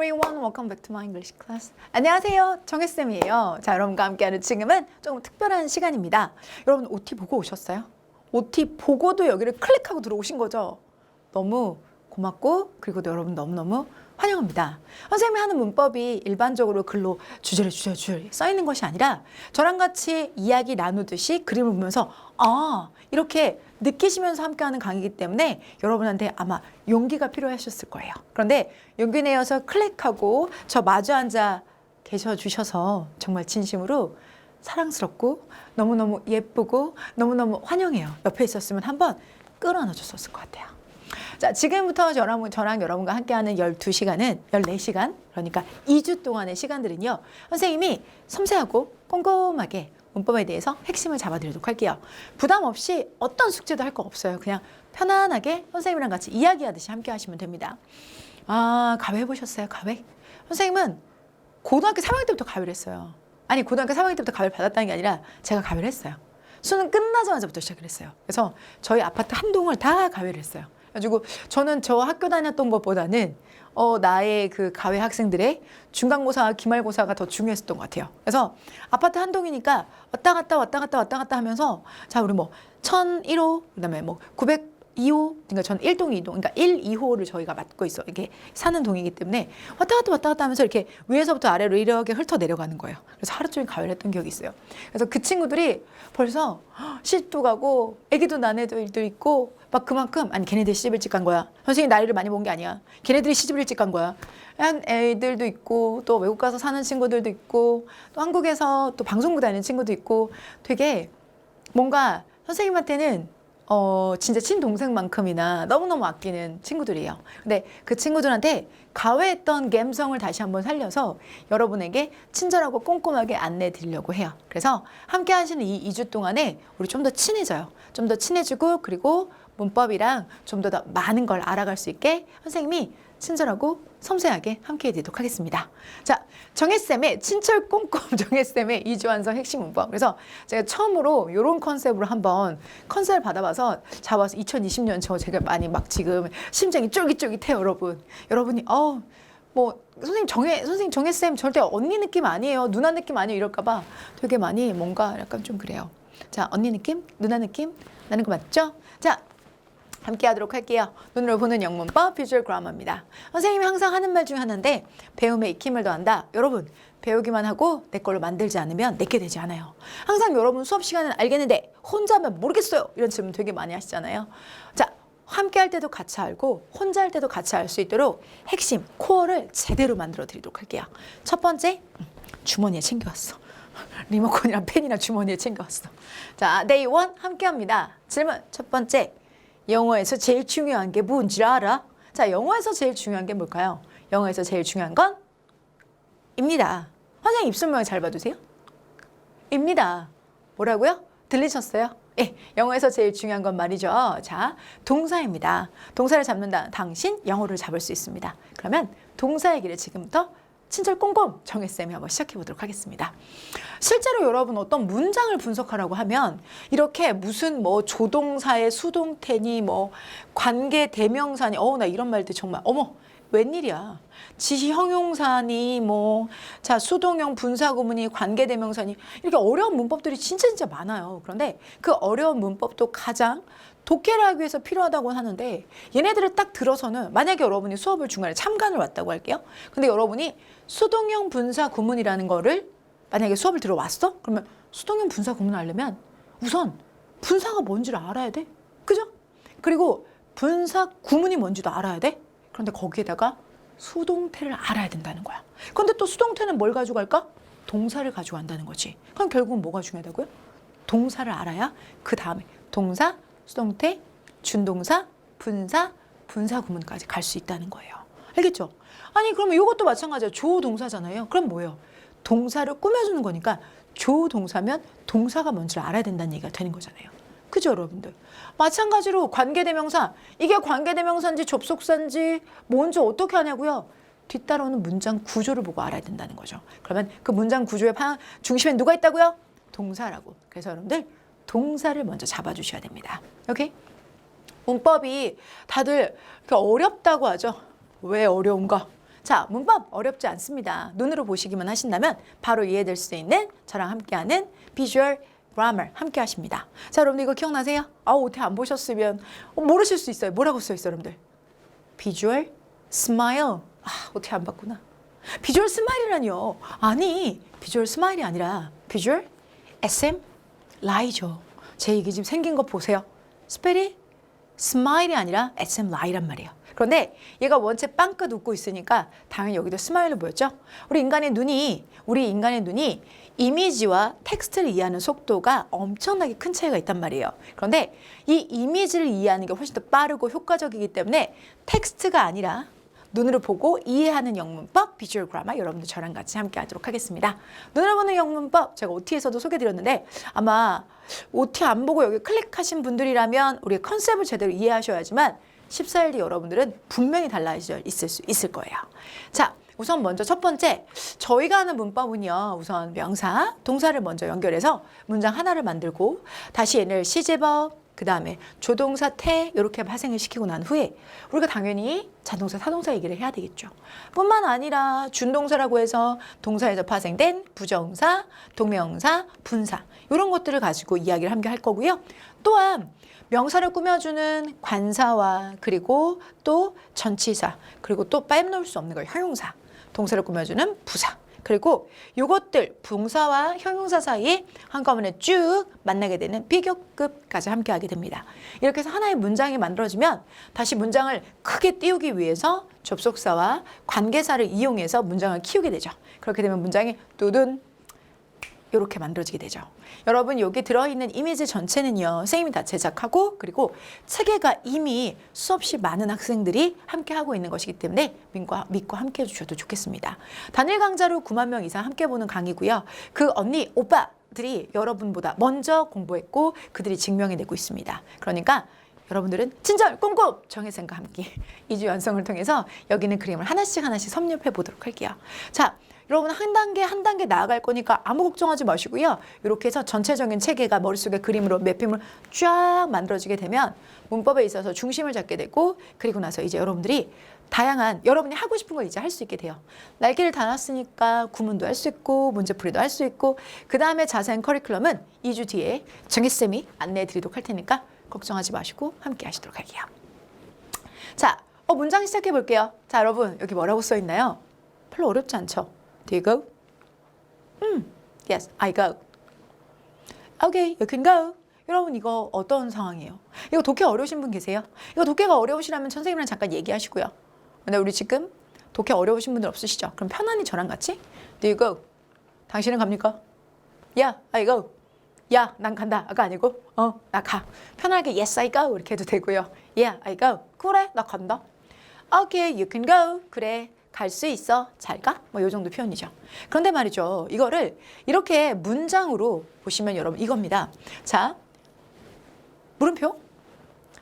everyone, welcome back to my English class. 안녕하세요, 정혜쌤이에요. 자, 여러분과 함께하는 지금은 조금 특별한 시간입니다. 여러분 OT 보고 오셨어요? OT 보고도 여기를 클릭하고 들어오신 거죠? 너무 고맙고 그리고 여러분 너무너무 환영합니다. 선생님이 하는 문법이 일반적으로 글로 주저리 써 있는 것이 아니라 저랑 같이 이야기 나누듯이 그림을 보면서 이렇게 느끼시면서 함께하는 강의이기 때문에 여러분한테 아마 용기가 필요하셨을 거예요. 그런데 용기 내어서 클릭하고 저 마주 앉아 계셔 주셔서 정말 진심으로 사랑스럽고 너무너무 예쁘고 너무너무 환영해요. 옆에 있었으면 한번 끌어안아 줬었을 것 같아요. 자, 지금부터 저랑 여러분과 함께하는 12시간은 14시간, 그러니까 2주 동안의 시간들은요, 선생님이 섬세하고 꼼꼼하게 문법에 대해서 핵심을 잡아드리도록 할게요. 부담 없이 어떤 숙제도 할 거 없어요. 그냥 편안하게 선생님이랑 같이 이야기하듯이 함께 하시면 됩니다. 가외 해보셨어요? 가외? 선생님은 고등학교 3학년 때부터 가외를 했어요. 아니, 고등학교 3학년 때부터 가외를 받았다는 게 아니라 제가 가외를 했어요. 수능 끝나자마자부터 시작을 했어요. 그래서 저희 아파트 한 동을 다 가외를 했어요. 그래가지고 저는 저 학교 다녔던 것보다는 나의 그 가외 학생들의 중간고사와 기말고사가 더 중요했었던 것 같아요. 그래서 아파트 한 동이니까 왔다 갔다 하면서 자, 우리 뭐 1001호, 그다음에 뭐 902호, 그러니까 저는 1동, 2동, 그러니까 1, 2호를 저희가 맡고 있어. 이렇게 사는 동이기 때문에 왔다 갔다 하면서 이렇게 위에서부터 아래로 이렇게 훑어 내려가는 거예요. 그래서 하루 종일 가외를 했던 기억이 있어요. 그래서 그 친구들이 벌써 시집도 가고 애기도 낳은 애들도 있고 막 그만큼 아니 걔네들이 시집 일찍 간 거야. 선생님이 나이를 많이 본 게 아니야. 걔네들이 시집을 일찍 간 거야. 한 애들도 있고 또 외국 가서 사는 친구들도 있고 또 한국에서 또 방송국 다니는 친구도 있고 되게 뭔가 선생님한테는 진짜 친동생만큼이나 너무너무 아끼는 친구들이에요. 근데 그 친구들한테 가외했던 감성을 다시 한번 살려서 여러분에게 친절하고 꼼꼼하게 안내해 드리려고 해요. 그래서 함께 하시는 이 2주 동안에 우리 좀 더 친해져요. 좀 더 친해지고 그리고 문법이랑 좀 더 많은 걸 알아갈 수 있게 선생님이 친절하고 섬세하게 함께 해드리도록 하겠습니다. 자, 정혜쌤의 친철 꼼꼼 정혜쌤의 2주 완성 핵심 문법. 그래서 제가 처음으로 이런 컨셉으로 한번 컨셉을 받아봐서 잡아서 2020년 제가 많이 막 지금 심장이 쫄깃쫄깃해요, 여러분. 여러분이 뭐 선생님 정혜쌤 절대 언니 느낌 아니에요, 누나 느낌 아니에요 이럴까봐 되게 많이 뭔가 약간 좀 그래요. 자, 언니 느낌, 누나 느낌 나는 거 맞죠? 자, 함께 하도록 할게요. 눈으로 보는 영문법 비주얼 그라머입니다. 선생님이 항상 하는 말 중에 하나인데 배움에 익힘을 더한다. 여러분, 배우기만 하고 내 걸로 만들지 않으면 내게 되지 않아요. 항상 여러분 수업 시간은 알겠는데 혼자 하면 모르겠어요. 이런 질문 되게 많이 하시잖아요. 자, 함께 할 때도 같이 알고 혼자 할 때도 같이 알 수 있도록 핵심, 코어를 제대로 만들어 드리도록 할게요. 첫 번째, 주머니에 챙겨왔어. 리모컨이랑 펜이랑 주머니에 챙겨왔어. 자, 데이 1 함께 합니다. 질문 첫 번째, 영어에서 제일 중요한 게 뭔지 알아? 자, 영어에서 제일 중요한 게 뭘까요? 영어에서 제일 중요한 건 입니다. 선생님 입술 모양 잘 봐주세요. 입니다. 뭐라고요? 들리셨어요? 예, 영어에서 제일 중요한 건 말이죠. 자, 동사입니다. 동사를 잡는다. 당신 영어를 잡을 수 있습니다. 그러면 동사 얘기를 지금부터 친절 꼼꼼 정혜쌤이 한번 시작해 보도록 하겠습니다. 실제로 여러분 어떤 문장을 분석하라고 하면 이렇게 무슨 뭐 조동사의 수동태니 뭐 관계 대명사니 나 이런 말들 정말 웬일이야. 지시 형용사니 뭐 자 수동형 분사구문이 관계 대명사니 이렇게 어려운 문법들이 진짜 많아요. 그런데 그 어려운 문법도 가장 독해를 하기 위해서 필요하다고 하는데 얘네들을 딱 들어서는 만약에 여러분이 수업을 중간에 참관을 왔다고 할게요. 근데 여러분이 수동형 분사 구문이라는 거를 만약에 수업을 들어왔어? 그러면 수동형 분사 구문을 알려면 우선 분사가 뭔지를 알아야 돼. 그죠? 그리고 분사 구문이 뭔지도 알아야 돼. 그런데 거기에다가 수동태를 알아야 된다는 거야. 그런데 또 수동태는 뭘 가져갈까? 동사를 가져간다는 거지. 그럼 결국은 뭐가 중요하다고요? 동사를 알아야 그 다음에 동사, 수동태, 준동사, 분사, 분사 구문까지 갈 수 있다는 거예요. 알겠죠? 아니 그러면 이것도 마찬가지야. 조동사잖아요. 그럼 뭐예요? 동사를 꾸며주는 거니까 조동사면 동사가 뭔지를 알아야 된다는 얘기가 되는 거잖아요. 그죠, 여러분들? 마찬가지로 관계대명사. 이게 관계대명사인지 접속사인지 뭔지 어떻게 하냐고요? 뒤따라오는 문장 구조를 보고 알아야 된다는 거죠. 그러면 그 문장 구조의 중심에 누가 있다고요? 동사라고. 그래서 여러분들 동사를 먼저 잡아주셔야 됩니다. 오케이? 문법이 다들 어렵다고 하죠. 왜 어려운가? 자, 문법 어렵지 않습니다. 눈으로 보시기만 하신다면 바로 이해될 수 있는 저랑 함께하는 비주얼 그래머 함께 하십니다. 자, 여러분들 이거 기억나세요? OT 안 보셨으면 모르실 수 있어요. 뭐라고 써있어요, 여러분들? 비주얼 스마일. OT 안 봤구나. 비주얼 스마일이라니요. 아니, 비주얼 스마일이 아니라 비주얼 SM 라이죠. 제 얘기 지금 생긴 거 보세요. 스펠이 스마일이 아니라 SM 라이란 말이에요. 그런데 얘가 원체 빵긋 웃고 있으니까 당연히 여기도 스마일로 보였죠. 우리 인간의 눈이 이미지와 텍스트를 이해하는 속도가 엄청나게 큰 차이가 있단 말이에요. 그런데 이 이미지를 이해하는 게 훨씬 더 빠르고 효과적이기 때문에 텍스트가 아니라 눈으로 보고 이해하는 영문법 비주얼 그래머 여러분들 저랑 같이 함께 하도록 하겠습니다. 눈으로 보는 영문법 제가 OT에서도 소개드렸는데 아마 OT 안 보고 여기 클릭하신 분들이라면 우리의 컨셉을 제대로 이해하셔야지만 14일 뒤 여러분들은 분명히 달라져 있을 거예요. 자, 우선 먼저 첫 번째 저희가 하는 문법은요. 우선 명사, 동사를 먼저 연결해서 문장 하나를 만들고 다시 얘를 시제법, 그 다음에 조동사, 태 이렇게 파생을 시키고 난 후에 우리가 당연히 자동사, 타동사 얘기를 해야 되겠죠. 뿐만 아니라 준동사라고 해서 동사에서 파생된 부정사, 동명사, 분사 이런 것들을 가지고 이야기를 함께 할 거고요. 또한 명사를 꾸며주는 관사와 그리고 또 전치사 그리고 또 빼놓을 수 없는 거 형용사, 동사를 꾸며주는 부사 그리고 이것들 분사와 형용사 사이에 한꺼번에 쭉 만나게 되는 비교급까지 함께 하게 됩니다. 이렇게 해서 하나의 문장이 만들어지면 다시 문장을 크게 띄우기 위해서 접속사와 관계사를 이용해서 문장을 키우게 되죠. 그렇게 되면 문장이 뚜둔 이렇게 만들어지게 되죠. 여러분 여기 들어있는 이미지 전체는요. 선생님이 다 제작하고 그리고 체계가 이미 수없이 많은 학생들이 함께 하고 있는 것이기 때문에 믿고 함께 해주셔도 좋겠습니다. 단일 강좌로 9만 명 이상 함께 보는 강의고요. 그 언니, 오빠들이 여러분보다 먼저 공부했고 그들이 증명이 되고 있습니다. 그러니까 여러분들은 친절 꼼꼼 정혜쌤과 함께 2주 연성을 통해서 여기 있는 그림을 하나씩 섭렵해 보도록 할게요. 자, 여러분 한 단계 나아갈 거니까 아무 걱정하지 마시고요. 이렇게 해서 전체적인 체계가 머릿속에 그림으로 매핑을 쫙 만들어지게 되면 문법에 있어서 중심을 잡게 되고 그리고 나서 이제 여러분들이 다양한 여러분이 하고 싶은 걸 이제 할 수 있게 돼요. 날개를 달았으니까 구문도 할 수 있고 문제풀이도 할 수 있고 그 다음에 자세한 커리큘럼은 2주 뒤에 정혜쌤이 안내해 드리도록 할 테니까 걱정하지 마시고 함께 하시도록 할게요. 자, 문장 시작해 볼게요. 자, 여러분 여기 뭐라고 써 있나요? 별로 어렵지 않죠? Do you go? Yes, I go. Okay, you can go. 여러분 이거 어떤 상황이에요? 이거 독해 어려우신 분 계세요? 이거 독해가 어려우시라면 선생님이랑 잠깐 얘기하시고요. 근데 우리 지금 독해 어려우신 분들 없으시죠? 그럼 편안히 저랑 같이 Do you go? 당신은 갑니까? Yeah, I go. 야, 난 간다. 아까 아니고 나 가. 편하게 yes, I go 이렇게 해도 되고요. Yeah, I go. 그래, 나 간다. Okay, you can go. 그래. 갈 수 있어. 잘 가? 뭐 요 정도 표현이죠. 그런데 말이죠. 이거를 이렇게 문장으로 보시면 여러분 이겁니다. 자, 물음표,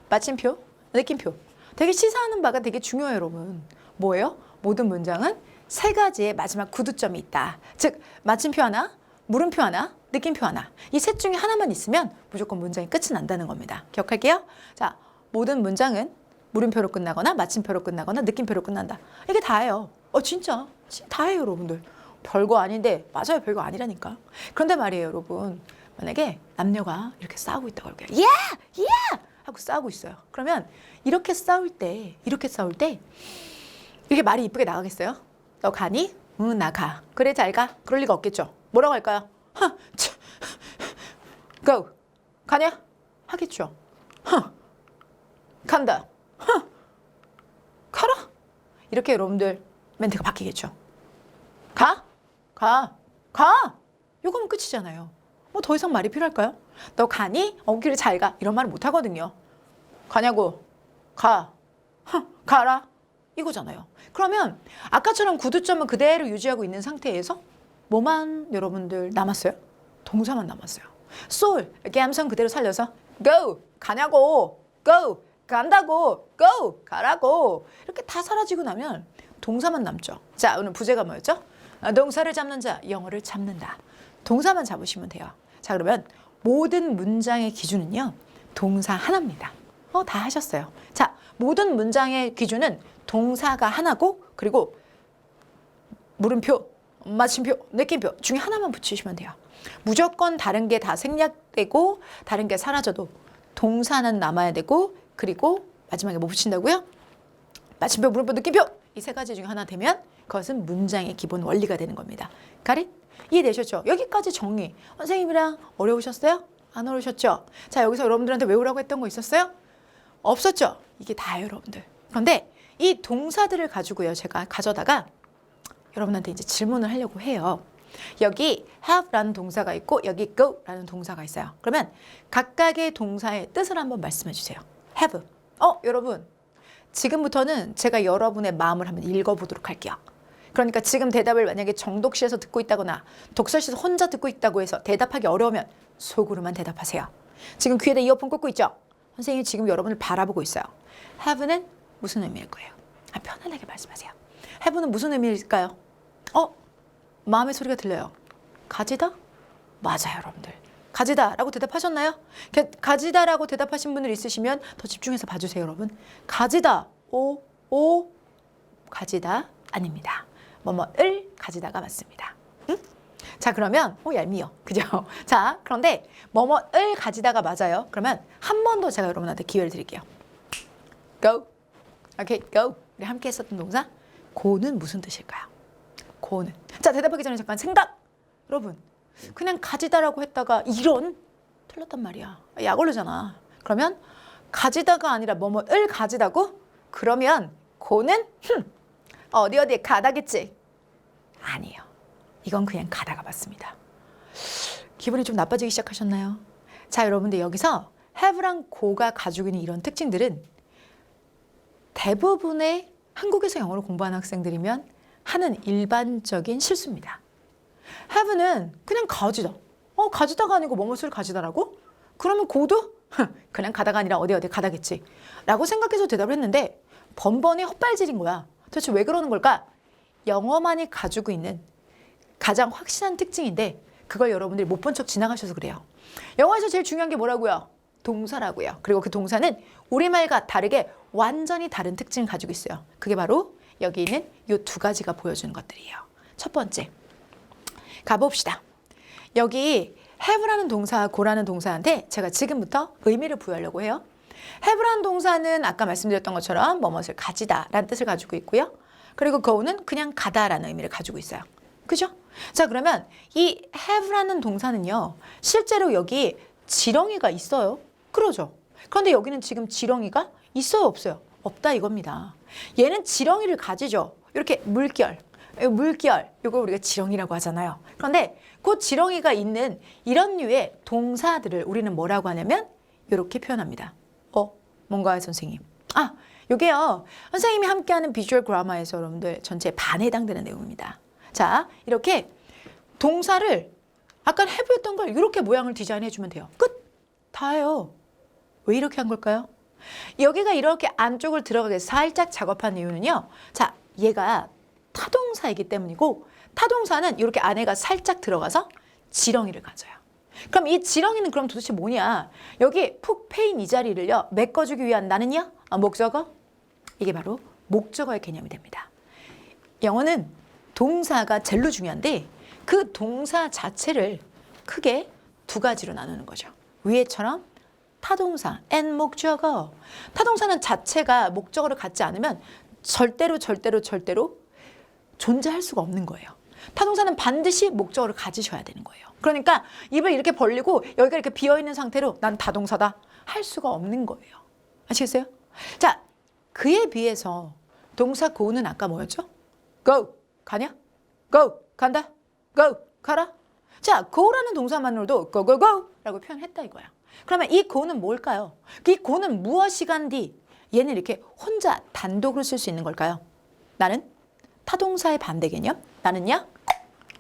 마침표, 느낌표. 되게 시사하는 바가 되게 중요해요, 여러분. 뭐예요? 모든 문장은 세 가지의 마지막 구두점이 있다. 즉, 마침표 하나, 물음표 하나, 느낌표 하나. 이 셋 중에 하나만 있으면 무조건 문장이 끝이 난다는 겁니다. 기억할게요. 자, 모든 문장은 물음표로 끝나거나 마침표로 끝나거나 느낌표로 끝난다. 이게 다예요. 진짜 다예요, 여러분들. 별거 아닌데 맞아요, 별거 아니라니까. 그런데 말이에요, 여러분. 만약에 남녀가 이렇게 싸우고 있다고 할게요. Yeah! Yeah! 하고 싸우고 있어요. 그러면 이렇게 싸울 때 이렇게 말이 이쁘게 나가겠어요? 너 가니? 응, 나 가. 그래, 잘 가. 그럴 리가 없겠죠. 뭐라고 할까요? Go. 가냐? 하겠죠. 간다. 가라. 이렇게 여러분들 멘트가 바뀌겠죠. 가. 요거면 끝이잖아요. 뭐 더 이상 말이 필요할까요? 너 가니? 길을 잘 가. 이런 말을 못 하거든요. 가냐고. 가라. 이거잖아요. 그러면 아까처럼 구두점은 그대로 유지하고 있는 상태에서 뭐만 여러분들 남았어요? 동사만 남았어요. soul 이렇게 함성 그대로 살려서 go 가냐고. go 간다고. go 가라고. 이렇게 다 사라지고 나면 동사만 남죠. 자, 오늘 부제가 뭐였죠? 동사를 잡는 자, 영어를 잡는다. 동사만 잡으시면 돼요. 자, 그러면 모든 문장의 기준은요. 동사 하나입니다. 다 하셨어요. 자, 모든 문장의 기준은 동사가 하나고 그리고 물음표, 마침표, 느낌표 중에 하나만 붙이시면 돼요. 무조건 다른 게 다 생략되고 다른 게 사라져도 동사는 남아야 되고 그리고 마지막에 뭐 붙인다고요? 마침표, 물음표, 느낌표 이 세 가지 중에 하나 되면 그것은 문장의 기본 원리가 되는 겁니다. 가릿? 이해되셨죠? 여기까지 정리. 선생님이랑 어려우셨어요? 안 어려우셨죠? 자, 여기서 여러분들한테 외우라고 했던 거 있었어요? 없었죠? 이게 다예요, 여러분들. 그런데 이 동사들을 가지고요, 제가 가져다가 여러분한테 이제 질문을 하려고 해요. 여기 have라는 동사가 있고 여기 go라는 동사가 있어요. 그러면 각각의 동사의 뜻을 한번 말씀해 주세요. have. 여러분. 지금부터는 제가 여러분의 마음을 한번 읽어보도록 할게요. 그러니까 지금 대답을 만약에 정독실에서 듣고 있다거나 독서실에서 혼자 듣고 있다고 해서 대답하기 어려우면 속으로만 대답하세요. 지금 귀에다 이어폰 꽂고 있죠? 선생님이 지금 여러분을 바라보고 있어요. have는 무슨 의미일 거예요? 편안하게 말씀하세요. have는 무슨 의미일까요? 마음의 소리가 들려요. 가지다? 맞아요, 여러분들. 가지다라고 대답하셨나요? 가지다라고 대답하신 분들 있으시면 더 집중해서 봐주세요, 여러분. 가지다, 가지다 아닙니다. 뭐뭐을 가지다가 맞습니다. 응? 자, 그러면 얄미워, 그죠? 자, 그런데 뭐뭐을 가지다가 맞아요. 그러면 한 번 더 제가 여러분한테 기회를 드릴게요. Go, 오케이, go. 우리 함께 했었던 동사 고는 무슨 뜻일까요? 고는. 자, 대답하기 전에 잠깐 생각. 여러분, 그냥 가지다라고 했다가 이런 틀렸단 말이야. 약 올르잖아. 그러면 가지다가 아니라 뭐뭐을 가지다고? 그러면 고는 어디에 가다겠지? 아니에요. 이건 그냥 가다가 맞습니다. 기분이 좀 나빠지기 시작하셨나요? 자, 여러분들 여기서 have랑 go가 가지고 있는 이런 특징들은 대부분의 한국에서 영어를 공부하는 학생들이면 하는 일반적인 실수입니다. have는 그냥 가지다. 가지다가 아니고 뭐뭇을 가지다라고? 그러면 go도 그냥 가다가 아니라 어디 가다겠지 라고 생각해서 대답을 했는데 번번이 헛발질인 거야. 도대체 왜 그러는 걸까? 영어만이 가지고 있는 가장 확실한 특징인데 그걸 여러분들이 못 본 척 지나가셔서 그래요. 영어에서 제일 중요한 게 뭐라고요? 동사라고요. 그리고 그 동사는 우리말과 다르게 완전히 다른 특징을 가지고 있어요. 그게 바로 여기 있는 이 두 가지가 보여주는 것들이에요. 첫 번째, 가봅시다. 여기 have라는 동사, go라는 동사한테 제가 지금부터 의미를 부여하려고 해요. have라는 동사는 아까 말씀드렸던 것처럼 뭐뭇을 가지다라는 뜻을 가지고 있고요. 그리고 go는 그냥 가다라는 의미를 가지고 있어요. 그죠? 자, 그러면 이 have라는 동사는요, 실제로 여기 지렁이가 있어요. 그러죠? 그런데 여기는 지금 지렁이가 있어요, 없어요? 없다 이겁니다. 얘는 지렁이를 가지죠. 이렇게 물결, 이걸 우리가 지렁이라고 하잖아요. 그런데 그 지렁이가 있는 이런 류의 동사들을 우리는 뭐라고 하냐면 이렇게 표현합니다. 뭔가요, 선생님? 이게요, 선생님이 함께하는 비주얼 그라마에서 여러분들 전체 반에 해당되는 내용입니다. 자, 이렇게 동사를 아까 해부했던 걸 이렇게 모양을 디자인해주면 돼요. 끝! 다예요. 왜 이렇게 한 걸까요? 여기가 이렇게 안쪽을 들어가게 살짝 작업한 이유는요. 자, 얘가 타동사이기 때문이고 타동사는 이렇게 안에가 살짝 들어가서 지렁이를 가져요. 그럼 이 지렁이는 그럼 도대체 뭐냐? 여기 푹 패인 이 자리를요, 메꿔주기 위한 나는요? 목적어? 이게 바로 목적어의 개념이 됩니다. 영어는 동사가 제일로 중요한데 그 동사 자체를 크게 두 가지로 나누는 거죠. 위에처럼 타동사, and 목적어. 타동사는 자체가 목적어를 갖지 않으면 절대로 존재할 수가 없는 거예요. 타동사는 반드시 목적어를 가지셔야 되는 거예요. 그러니까 입을 이렇게 벌리고 여기가 이렇게 비어있는 상태로 난 타동사다 할 수가 없는 거예요. 아시겠어요? 자, 그에 비해서 동사 go는 아까 뭐였죠? go, 가냐? go, 간다? go, 가라? 자, go라는 동사만으로도 go, go, go 라고 표현했다 이거야. 그러면 이 go는 뭘까요? 이 go는 무엇이 간디? 얘는 이렇게 혼자 단독으로 쓸 수 있는 걸까요? 나는 타동사의 반대 개념. 나는요,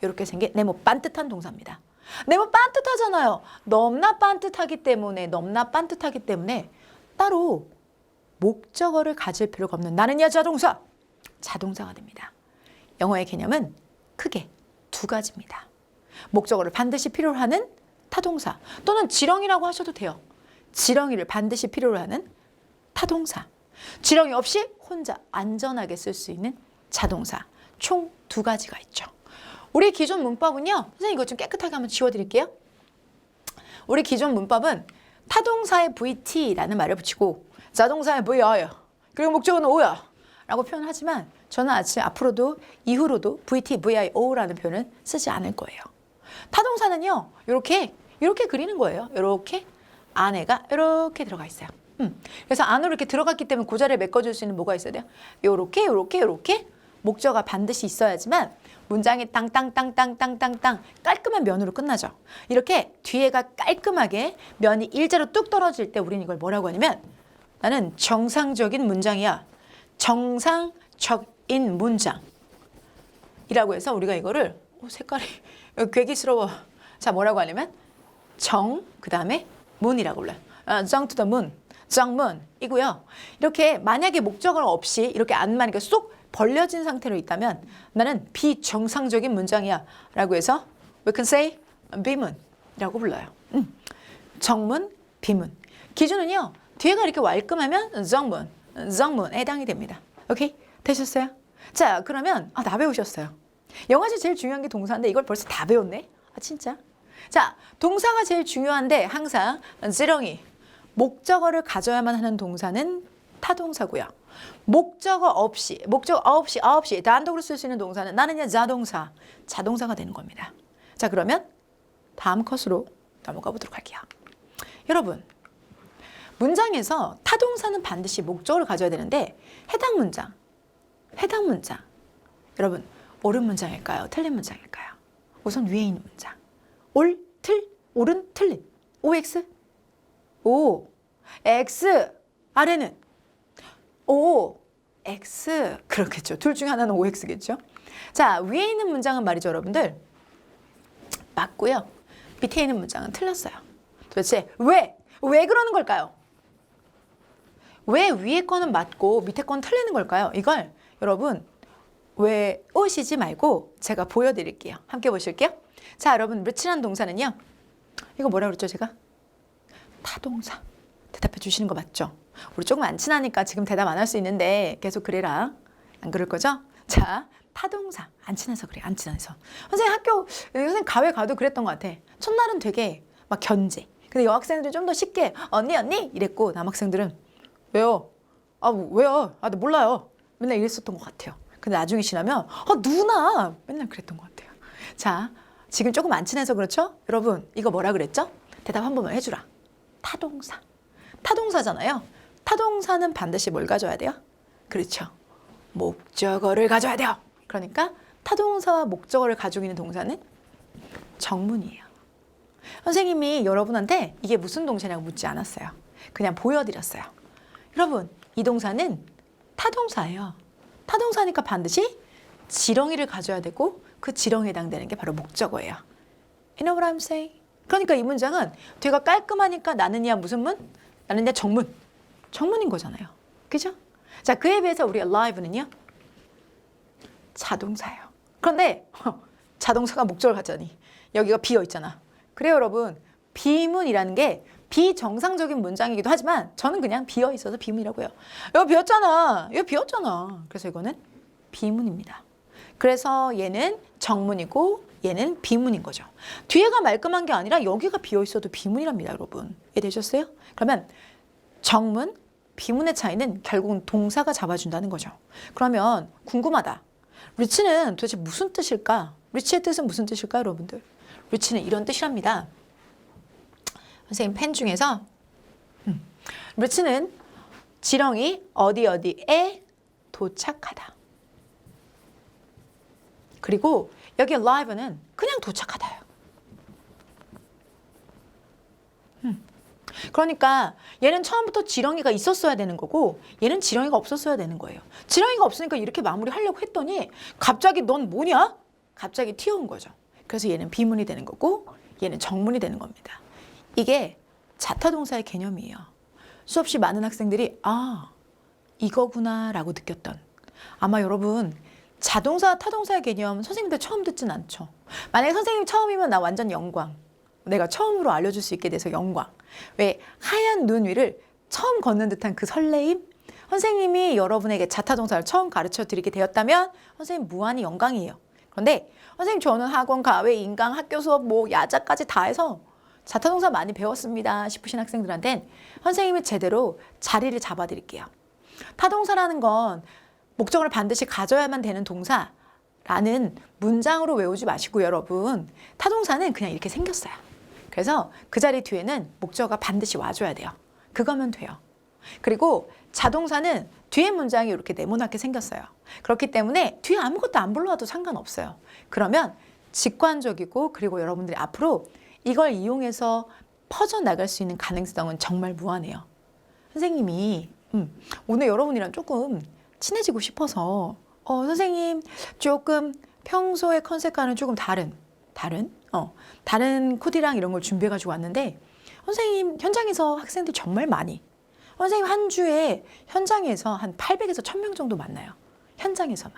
이렇게 생긴 네모 반듯한 동사입니다. 네모 반듯하잖아요. 넘나 반듯하기 때문에 따로 목적어를 가질 필요가 없는 나는야 자동사가 됩니다. 영어의 개념은 크게 두 가지입니다. 목적어를 반드시 필요로 하는 타동사 또는 지렁이라고 하셔도 돼요. 지렁이를 반드시 필요로 하는 타동사. 지렁이 없이 혼자 안전하게 쓸 수 있는 자동사. 총 두 가지가 있죠. 우리 기존 문법은요. 선생님 이거 좀 깨끗하게 한번 지워드릴게요. 우리 기존 문법은 타동사에 VT라는 말을 붙이고 자동사에 VR요. 그리고 목적어는 O야 라고 표현하지만 저는 앞으로도 이후로도 VT, VIO라는 표현은 쓰지 않을 거예요. 타동사는요. 이렇게 그리는 거예요. 이렇게 안에가 이렇게 들어가 있어요. 그래서 안으로 이렇게 들어갔기 때문에 그 자리에 메꿔줄 수 있는 뭐가 있어야 돼요? 요렇게 목적어가 반드시 있어야지만 문장이 땅땅땅땅땅땅땅 깔끔한 면으로 끝나죠. 이렇게 뒤에가 깔끔하게 면이 일자로 뚝 떨어질 때 우리는 이걸 뭐라고 하냐면 나는 정상적인 문장이야. 정상적인 문장이라고 해서 우리가 이거를 색깔이 괴기스러워. 자, 뭐라고 하냐면 그 다음에 문이라고 불러요. 정 to the moon, 정문이고요. 이렇게 만약에 목적어 없이 이렇게 안만 이렇게 쏙 벌려진 상태로 있다면 나는 비정상적인 문장이야 라고 해서 we can say 비문이라고 불러요. 정문, 비문. 기준은요. 뒤에가 이렇게 말끔하면 정문에 해당이 됩니다. 오케이? 되셨어요? 자, 그러면 다 배우셨어요. 영어에서 제일 중요한 게 동사인데 이걸 벌써 다 배웠네? 진짜? 자, 동사가 제일 중요한데 항상 지렁이 목적어를 가져야만 하는 동사는 타동사고요. 목적어 없이 단독으로 쓸 수 있는 동사는 나는 그냥 자동사가 되는 겁니다. 자, 그러면 다음 컷으로 넘어가 보도록 할게요. 여러분, 문장에서 타동사는 반드시 목적어를 가져야 되는데 해당 문장 여러분 옳은 문장일까요? 틀린 문장일까요? 우선 위에 있는 문장 옳은, 틀린 OX O X 아래는 O X 그렇겠죠. 둘 중에 하나는 OX겠죠. 자, 위에 있는 문장은 말이죠, 여러분들 맞고요. 밑에 있는 문장은 틀렸어요. 도대체 왜 그러는 걸까요? 왜 위에 거는 맞고 밑에 거는 틀리는 걸까요? 이걸 여러분 왜 오시지 말고 제가 보여드릴게요. 함께 보실게요. 자, 여러분 루치라는 동사는요. 이거 뭐라 그랬죠, 제가? 타동사. 대답해 주시는 거 맞죠? 우리 조금 안 친하니까 지금 대답 안 할 수 있는데 계속 그래라. 안 그럴 거죠? 자, 타동사. 안 친해서 그래. 안 친해서. 선생님 가회 가도 그랬던 것 같아. 첫날은 되게 막 견제. 근데 여학생들은 좀 더 쉽게 언니 이랬고 남학생들은 왜요? 왜요? 나 몰라요. 맨날 이랬었던 것 같아요. 근데 나중에 지나면 누나 맨날 그랬던 것 같아요. 자, 지금 조금 안 친해서 그렇죠? 여러분 이거 뭐라 그랬죠? 대답 한 번만 해주라. 타동사. 타동사잖아요. 타동사는 반드시 뭘 가져야 돼요? 그렇죠. 목적어를 가져야 돼요. 그러니까 타동사와 목적어를 가지고 있는 동사는 정문이에요. 선생님이 여러분한테 이게 무슨 동사냐고 묻지 않았어요. 그냥 보여드렸어요. 여러분, 이 동사는 타동사예요. 타동사니까 반드시 지렁이를 가져야 되고 그 지렁이에 해당되는 게 바로 목적어예요. You know what I'm saying? 그러니까 이 문장은 뒤가 깔끔하니까 나는야 무슨 문? 나는야 정문. 정문인 거잖아요. 그죠? 자, 그에 비해서 우리 alive는요. 자동사예요. 그런데 자동사가 목적을 가져니 여기가 비어 있잖아. 그래요, 여러분. 비문이라는 게 비정상적인 문장이기도 하지만 저는 그냥 비어 있어서 비문이라고 해요. 여기 비었잖아. 그래서 이거는 비문입니다. 그래서 얘는 정문이고 얘는 비문인 거죠. 뒤에가 말끔한 게 아니라 여기가 비어 있어도 비문이랍니다, 여러분. 이해되셨어요? 그러면 정문, 비문의 차이는 결국은 동사가 잡아준다는 거죠. 그러면 궁금하다. 리치는 도대체 무슨 뜻일까? 리치의 뜻은 무슨 뜻일까, 여러분들? 리치는 이런 뜻이랍니다. 선생님 펜 중에서 리치는 지렁이 어디에 도착하다. 그리고 여기 alive는 그냥 도착하다요. 그러니까 얘는 처음부터 지렁이가 있었어야 되는 거고 얘는 지렁이가 없었어야 되는 거예요. 지렁이가 없으니까 이렇게 마무리하려고 했더니 갑자기 넌 뭐냐? 갑자기 튀어온 거죠. 그래서 얘는 비문이 되는 거고 얘는 정문이 되는 겁니다. 이게 자타동사의 개념이에요. 수없이 많은 학생들이 이거구나 라고 느꼈던 아마 여러분 자동사, 타동사의 개념 선생님들 처음 듣진 않죠. 만약에 선생님이 처음이면 나 완전 영광. 내가 처음으로 알려줄 수 있게 돼서 영광. 왜 하얀 눈 위를 처음 걷는 듯한 그 설레임? 선생님이 여러분에게 자타동사를 처음 가르쳐 드리게 되었다면 선생님 무한히 영광이에요. 그런데 선생님 저는 학원, 가외, 인강, 학교 수업, 뭐 야자까지 다 해서 자타동사 많이 배웠습니다 싶으신 학생들한텐 선생님이 제대로 자리를 잡아 드릴게요. 타동사라는 건 목적을 반드시 가져야만 되는 동사라는 문장으로 외우지 마시고 여러분, 타동사는 그냥 이렇게 생겼어요. 그래서 그 자리 뒤에는 목적어가 반드시 와줘야 돼요. 그거면 돼요. 그리고 자동사는 뒤에 문장이 이렇게 네모나게 생겼어요. 그렇기 때문에 뒤에 아무것도 안 불러와도 상관없어요. 그러면 직관적이고 그리고 여러분들이 앞으로 이걸 이용해서 퍼져나갈 수 있는 가능성은 정말 무한해요. 선생님이 오늘 여러분이랑 조금 친해지고 싶어서 선생님 조금 평소의 컨셉과는 조금 다른 코디랑 이런 걸 준비해가지고 왔는데 선생님 현장에서 학생들 정말 많이 선생님 한 주에 현장에서 한 800에서 1000명 정도 만나요. 현장에서만.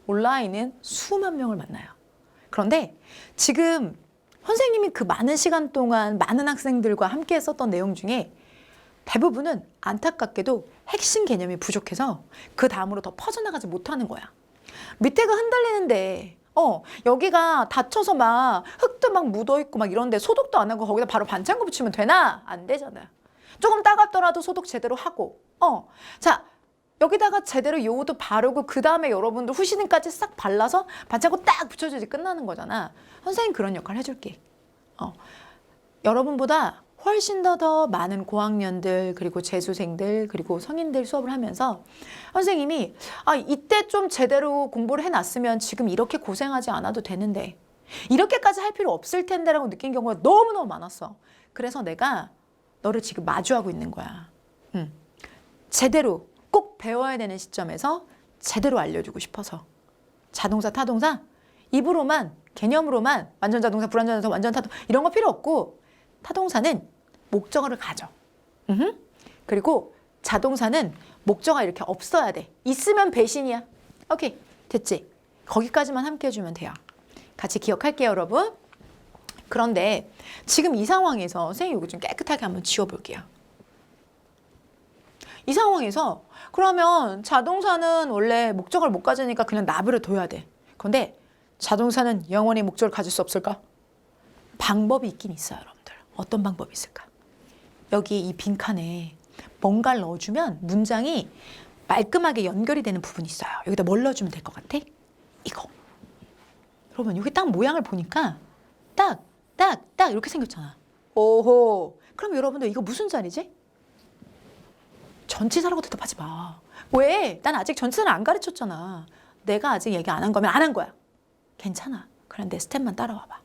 온라인은 수만 명을 만나요. 그런데 지금 선생님이 그 많은 시간 동안 많은 학생들과 함께 썼던 내용 중에 대부분은 안타깝게도 핵심 개념이 부족해서 그 다음으로 더 퍼져나가지 못하는 거야. 밑에가 흔들리는데 여기가 다쳐서 막 흙도 막 묻어있고 막 이런데 소독도 안 하고 거기다 바로 반창고 붙이면 되나? 안 되잖아. 조금 따갑더라도 소독 제대로 하고 자 여기다가 제대로 요오도 바르고 그 다음에 여러분들 후시딘까지 싹 발라서 반창고 딱 붙여줘야지 끝나는 거잖아. 선생님 그런 역할 해줄게. 여러분보다 훨씬 더 많은 고학년들 그리고 재수생들 그리고 성인들 수업을 하면서 선생님이 이때 좀 제대로 공부를 해놨으면 지금 이렇게 고생하지 않아도 되는데 이렇게까지 할 필요 없을 텐데 라고 느낀 경우가 너무너무 많았어. 그래서 내가 너를 지금 마주하고 있는 거야. 제대로 꼭 배워야 되는 시점에서 제대로 알려주고 싶어서 자동사, 타동사 입으로만 개념으로만 완전 자동사, 불완전 자동사, 완전 타동사 이런 거 필요 없고 타동사는 목적어를 가져. 그리고 자동사는 목적어가 이렇게 없어야 돼. 있으면 배신이야. 오케이, 됐지? 거기까지만 함께 해주면 돼요. 같이 기억할게요, 여러분. 그런데 지금 이 상황에서 선생님 이거 좀 깨끗하게 한번 지워볼게요. 이 상황에서 그러면 자동사는 원래 목적어를 못 가지니까 그냥 나부를 둬야 돼. 그런데 자동사는 영원히 목적을 가질 수 없을까? 방법이 있긴 있어요, 여러분들. 어떤 방법이 있을까? 여기 이 빈칸에 뭔가를 넣어주면 문장이 말끔하게 연결이 되는 부분이 있어요. 여기다 뭘 넣어주면 될 것 같아? 이거. 여러분 여기 딱 모양을 보니까 딱 이렇게 생겼잖아. 오호. 그럼 여러분들 이거 무슨 자리지? 전치사라고 대답하지 마. 왜? 난 아직 전치사를 안 가르쳤잖아. 내가 아직 얘기 안 한 거면 안 한 거야. 괜찮아. 그냥 내 스텝만 따라와봐.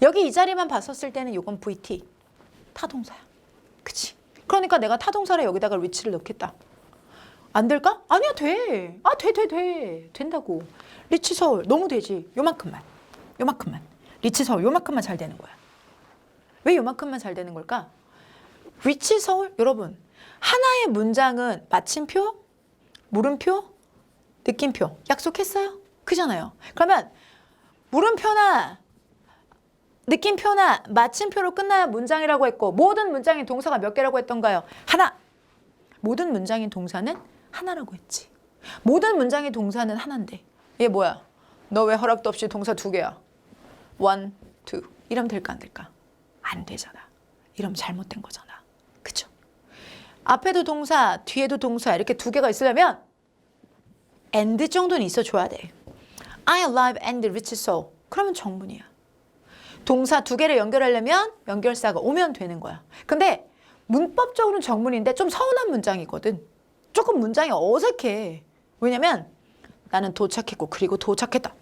여기 이 자리만 봤었을 때는 이건 VT. 타동사야. 그치? 그러니까 내가 타동사를 여기다가 위치를 넣겠다. 안 될까? 아니야, 돼. 돼. 된다고. 리치 서울. 너무 되지. 요만큼만. 리치 서울. 요만큼만 잘 되는 거야. 왜 요만큼만 잘 되는 걸까? 리치 서울. 여러분. 하나의 문장은 마침표, 물음표, 느낌표. 약속했어요? 그잖아요. 그러면 물음표나 느낌표나 마침표로 끝나야 문장이라고 했고 모든 문장인 동사가 몇 개라고 했던가요? 하나. 모든 문장인 동사는 하나라고 했지. 모든 문장의 동사는 하나인데 얘 뭐야? 너 왜 허락도 없이 동사 2개야? one, two 이러면 될까 안 될까? 안 되잖아. 이러면 잘못된 거잖아. 그쵸? 앞에도 동사, 뒤에도 동사 이렇게 2개가 있으려면 and 정도는 있어줘야 돼. I love and rich soul. 그러면 정문이야. 동사 2개를 연결하려면 연결사가 오면 되는 거야. 근데 문법적으로는 정문인데 좀 서운한 문장이거든. 조금 문장이 어색해. 왜냐면 나는 도착했고 그리고 도착했다.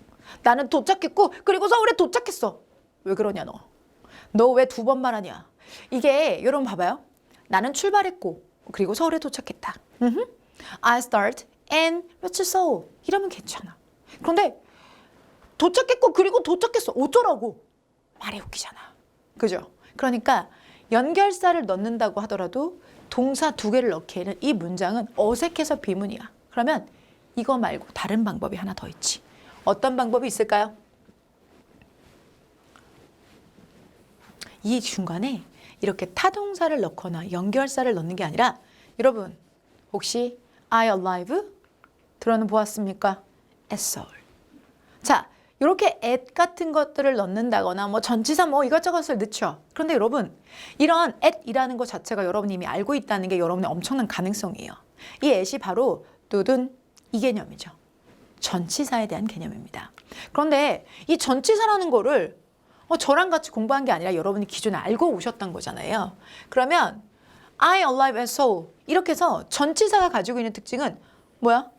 나는 도착했고 그리고 서울에 도착했어. 왜 그러냐 너. 너 왜 2번 말하냐. 이게 여러분 봐봐요. 나는 출발했고 그리고 서울에 도착했다. I start and reach Seoul. 이러면 괜찮아. 그런데 도착했고 그리고 도착했어. 어쩌라고. 말이 웃기잖아. 그죠? 그러니까 연결사를 넣는다고 하더라도 동사 2개를 넣기에는 이 문장은 어색해서 비문이야. 그러면 이거 말고 다른 방법이 하나 더 있지. 어떤 방법이 있을까요? 이 중간에 이렇게 타동사를 넣거나 연결사를 넣는 게 아니라 여러분 혹시 I alive? 들어는 보았습니까? at Seoul. 자, 이렇게 at 같은 것들을 넣는다거나 뭐 전치사 뭐 이것저것을 넣죠. 그런데 여러분, 이런 at이라는 것 자체가 여러분이 이미 알고 있다는 게 여러분의 엄청난 가능성이에요. 이 at이 바로 뚜둔 이 개념이죠. 전치사에 대한 개념입니다. 그런데 이 전치사라는 거를 저랑 같이 공부한 게 아니라 여러분이 기존에 알고 오셨던 거잖아요. 그러면 I alive and Seoul 이렇게 해서 전치사가 가지고 있는 특징은 뭐야?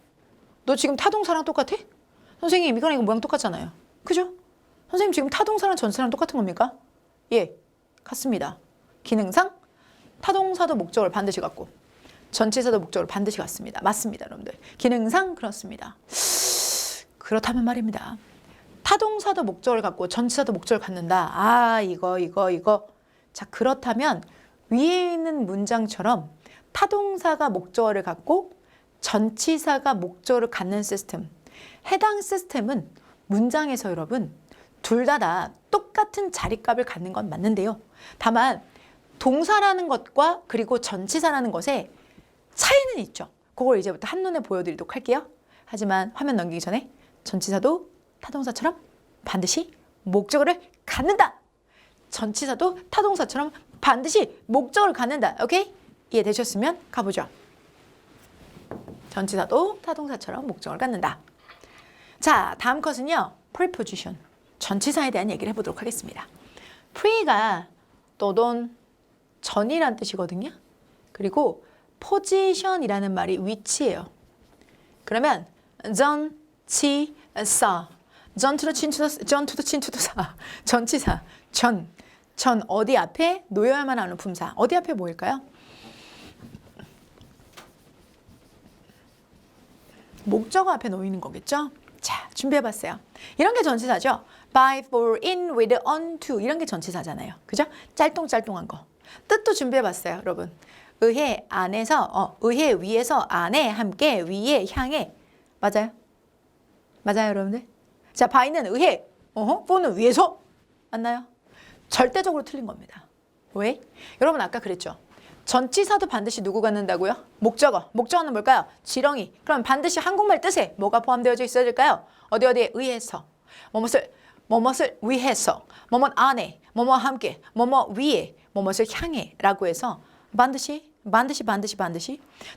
너 지금 타동사랑 똑같아? 선생님 이거랑 이거 모양 똑같잖아요. 그죠? 선생님 지금 타동사랑 전치사랑 똑같은 겁니까? 예, 같습니다. 기능상 타동사도 목적을 반드시 갖고 전치사도 목적을 반드시 갖습니다. 맞습니다, 여러분들. 기능상 그렇습니다. 그렇다면 말입니다. 타동사도 목적을 갖고 전치사도 목적을 갖는다. 아, 이거. 자, 그렇다면 위에 있는 문장처럼 타동사가 목적어를 갖고 전치사가 목적어를 갖는 시스템. 해당 시스템은 문장에서 여러분 둘 다 똑같은 자리값을 갖는 건 맞는데요. 다만 동사라는 것과 그리고 전치사라는 것에 차이는 있죠. 그걸 이제부터 한눈에 보여드리도록 할게요. 하지만 화면 넘기기 전에 전치사도 타동사처럼 반드시 목적어를 갖는다. 전치사도 타동사처럼 반드시 목적어를 갖는다. 오케이? 이해되셨으면 가보죠. 전치사도 타동사처럼 목적어를 갖는다. 자, 다음 컷은요. preposition. 전치사에 대한 얘기를 해보도록 하겠습니다. pre가 또돈 전이란 뜻이거든요. 그리고 position이라는 말이 위치예요. 그러면 전치사 John to the chin to the 사. 전치사. 전 어디 앞에 놓여야만 하는 품사. 어디 앞에 뭐일까요? 목적어 앞에 놓이는 거겠죠? 자, 준비해봤어요. 이런 게 전치사죠. by, for, in, with, on, to 이런 게 전치사잖아요. 그죠? 짤뚱짤뚱한 거. 뜻도 준비해봤어요, 여러분. 의해, 안에서, 의해, 위에서, 안에, 함께, 위에, 향해. 맞아요? 맞아요, 여러분들? 자, by는 의해, for는 위에서. 맞나요? 절대적으로 틀린 겁니다. 왜? 여러분 아까 그랬죠? 전치사도 반드시 누구 갖는다고요? 목적어. 목적어는 뭘까요? 지렁이. 그럼 반드시 한국말 뜻에 뭐가 포함되어져 있어야 될까요? 어디에 의해서. 뭐뭇을 위해서. 뭐뭇 안에. 뭐뭐 함께. 뭐뭐 위에. 뭐뭇을 향해. 라고 해서 반드시.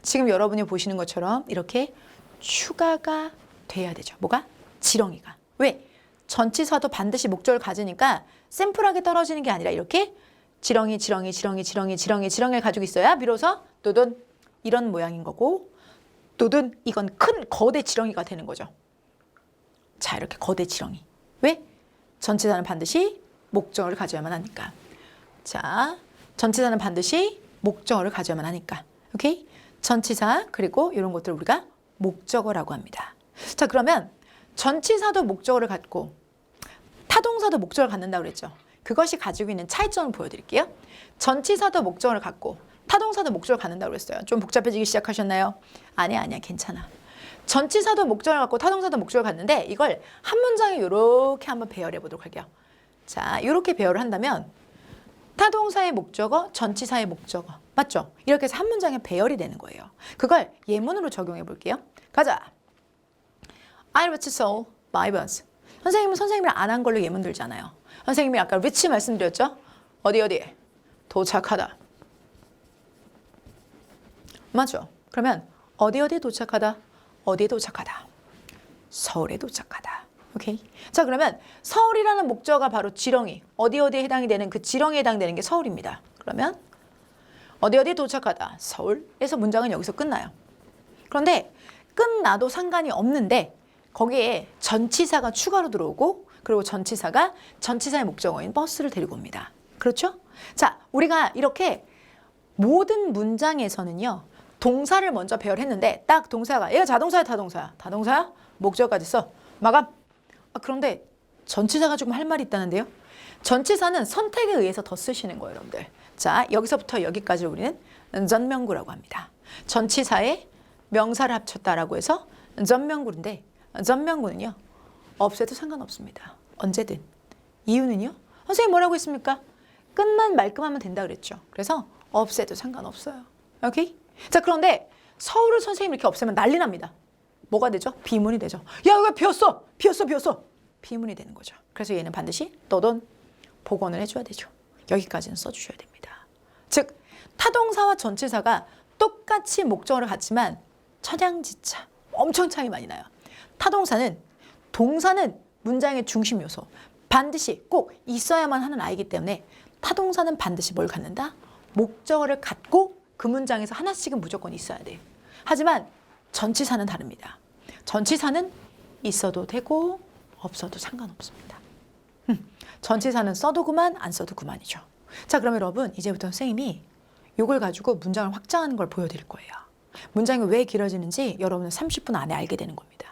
지금 여러분이 보시는 것처럼 이렇게 추가가 돼야 되죠. 뭐가? 지렁이가. 왜? 전치사도 반드시 목적을 가지니까 샘플하게 떨어지는 게 아니라 이렇게 지렁이를 가지고 있어야 비로소 또든 이런 모양인 거고 또든 이건 큰 거대 지렁이가 되는 거죠. 자, 이렇게 거대 지렁이. 왜? 전치사는 반드시 목적어를 가져야만 하니까. 자, 전치사는 반드시 목적어를 가져야만 하니까. 오케이? 전치사 그리고 이런 것들 우리가 목적어라고 합니다. 자, 그러면 전치사도 목적어를 갖고 타동사도 목적어를 갖는다고 그랬죠. 그것이 가지고 있는 차이점을 보여드릴게요. 전치사도 목적어를 갖고 타동사도 목적어를 갖는다고 그랬어요. 좀 복잡해지기 시작하셨나요? 아니야, 괜찮아. 전치사도 목적어를 갖고 타동사도 목적어를 갖는데 이걸 한 문장에 이렇게 한번 배열해 보도록 할게요. 자, 이렇게 배열을 한다면 타동사의 목적어, 전치사의 목적어. 맞죠? 이렇게 해서 한 문장에 배열이 되는 거예요. 그걸 예문으로 적용해 볼게요. 가자. I reached Seoul by bus. 선생님은 선생님이 안 한 걸로 예문 들잖아요. 선생님이 아까 reach 말씀드렸죠? 어디 도착하다. 맞죠? 그러면 어디 도착하다. 어디에 도착하다. 서울에 도착하다. 오케이? 자, 그러면 서울이라는 목적어가 바로 지렁이. 어디에 해당이 되는 그 지렁이에 해당되는 게 서울입니다. 그러면 어디 도착하다. 서울에서 문장은 여기서 끝나요. 그런데 끝나도 상관이 없는데 거기에 전치사가 추가로 들어오고 그리고 전치사가 전치사의 목적어인 버스를 데리고 옵니다. 그렇죠? 자, 우리가 이렇게 모든 문장에서는요. 동사를 먼저 배열했는데 딱 동사가 얘가 자동사야 타동사야? 타동사야? 목적어까지 써. 마감. 그런데 전치사가 조금 할 말이 있다는데요. 전치사는 선택에 의해서 더 쓰시는 거예요, 여러분들. 자, 여기서부터 여기까지 우리는 전명구라고 합니다. 전치사에 명사를 합쳤다라고 해서 전명구인데 전명구는요. 없애도 상관없습니다. 언제든. 이유는요. 선생님 뭐라고 했습니까? 끝만 말끔하면 된다 그랬죠. 그래서 없애도 상관없어요. 오케이? 자, 그런데 서울을 선생님 이렇게 없애면 난리 납니다. 뭐가 되죠? 비문이 되죠. 야, 여기 비었어! 비었어! 비었어! 비문이 되는 거죠. 그래서 얘는 반드시 떠돈 복원을 해줘야 되죠. 여기까지는 써주셔야 됩니다. 즉, 타동사와 전치사가 똑같이 목적어를 갖지만 천양지차 엄청 차이 많이 나요. 타동사는 동사는 문장의 중심 요소 반드시 꼭 있어야만 하는 아이기 때문에 타동사는 반드시 뭘 갖는다? 목적어를 갖고 그 문장에서 하나씩은 무조건 있어야 돼요. 하지만 전치사는 다릅니다. 전치사는 있어도 되고 없어도 상관없습니다. 전치사는 써도 그만 안 써도 그만이죠. 자, 그럼 여러분 이제부터 선생님이 이걸 가지고 문장을 확장하는 걸 보여드릴 거예요. 문장이 왜 길어지는지 여러분은 30분 안에 알게 되는 겁니다.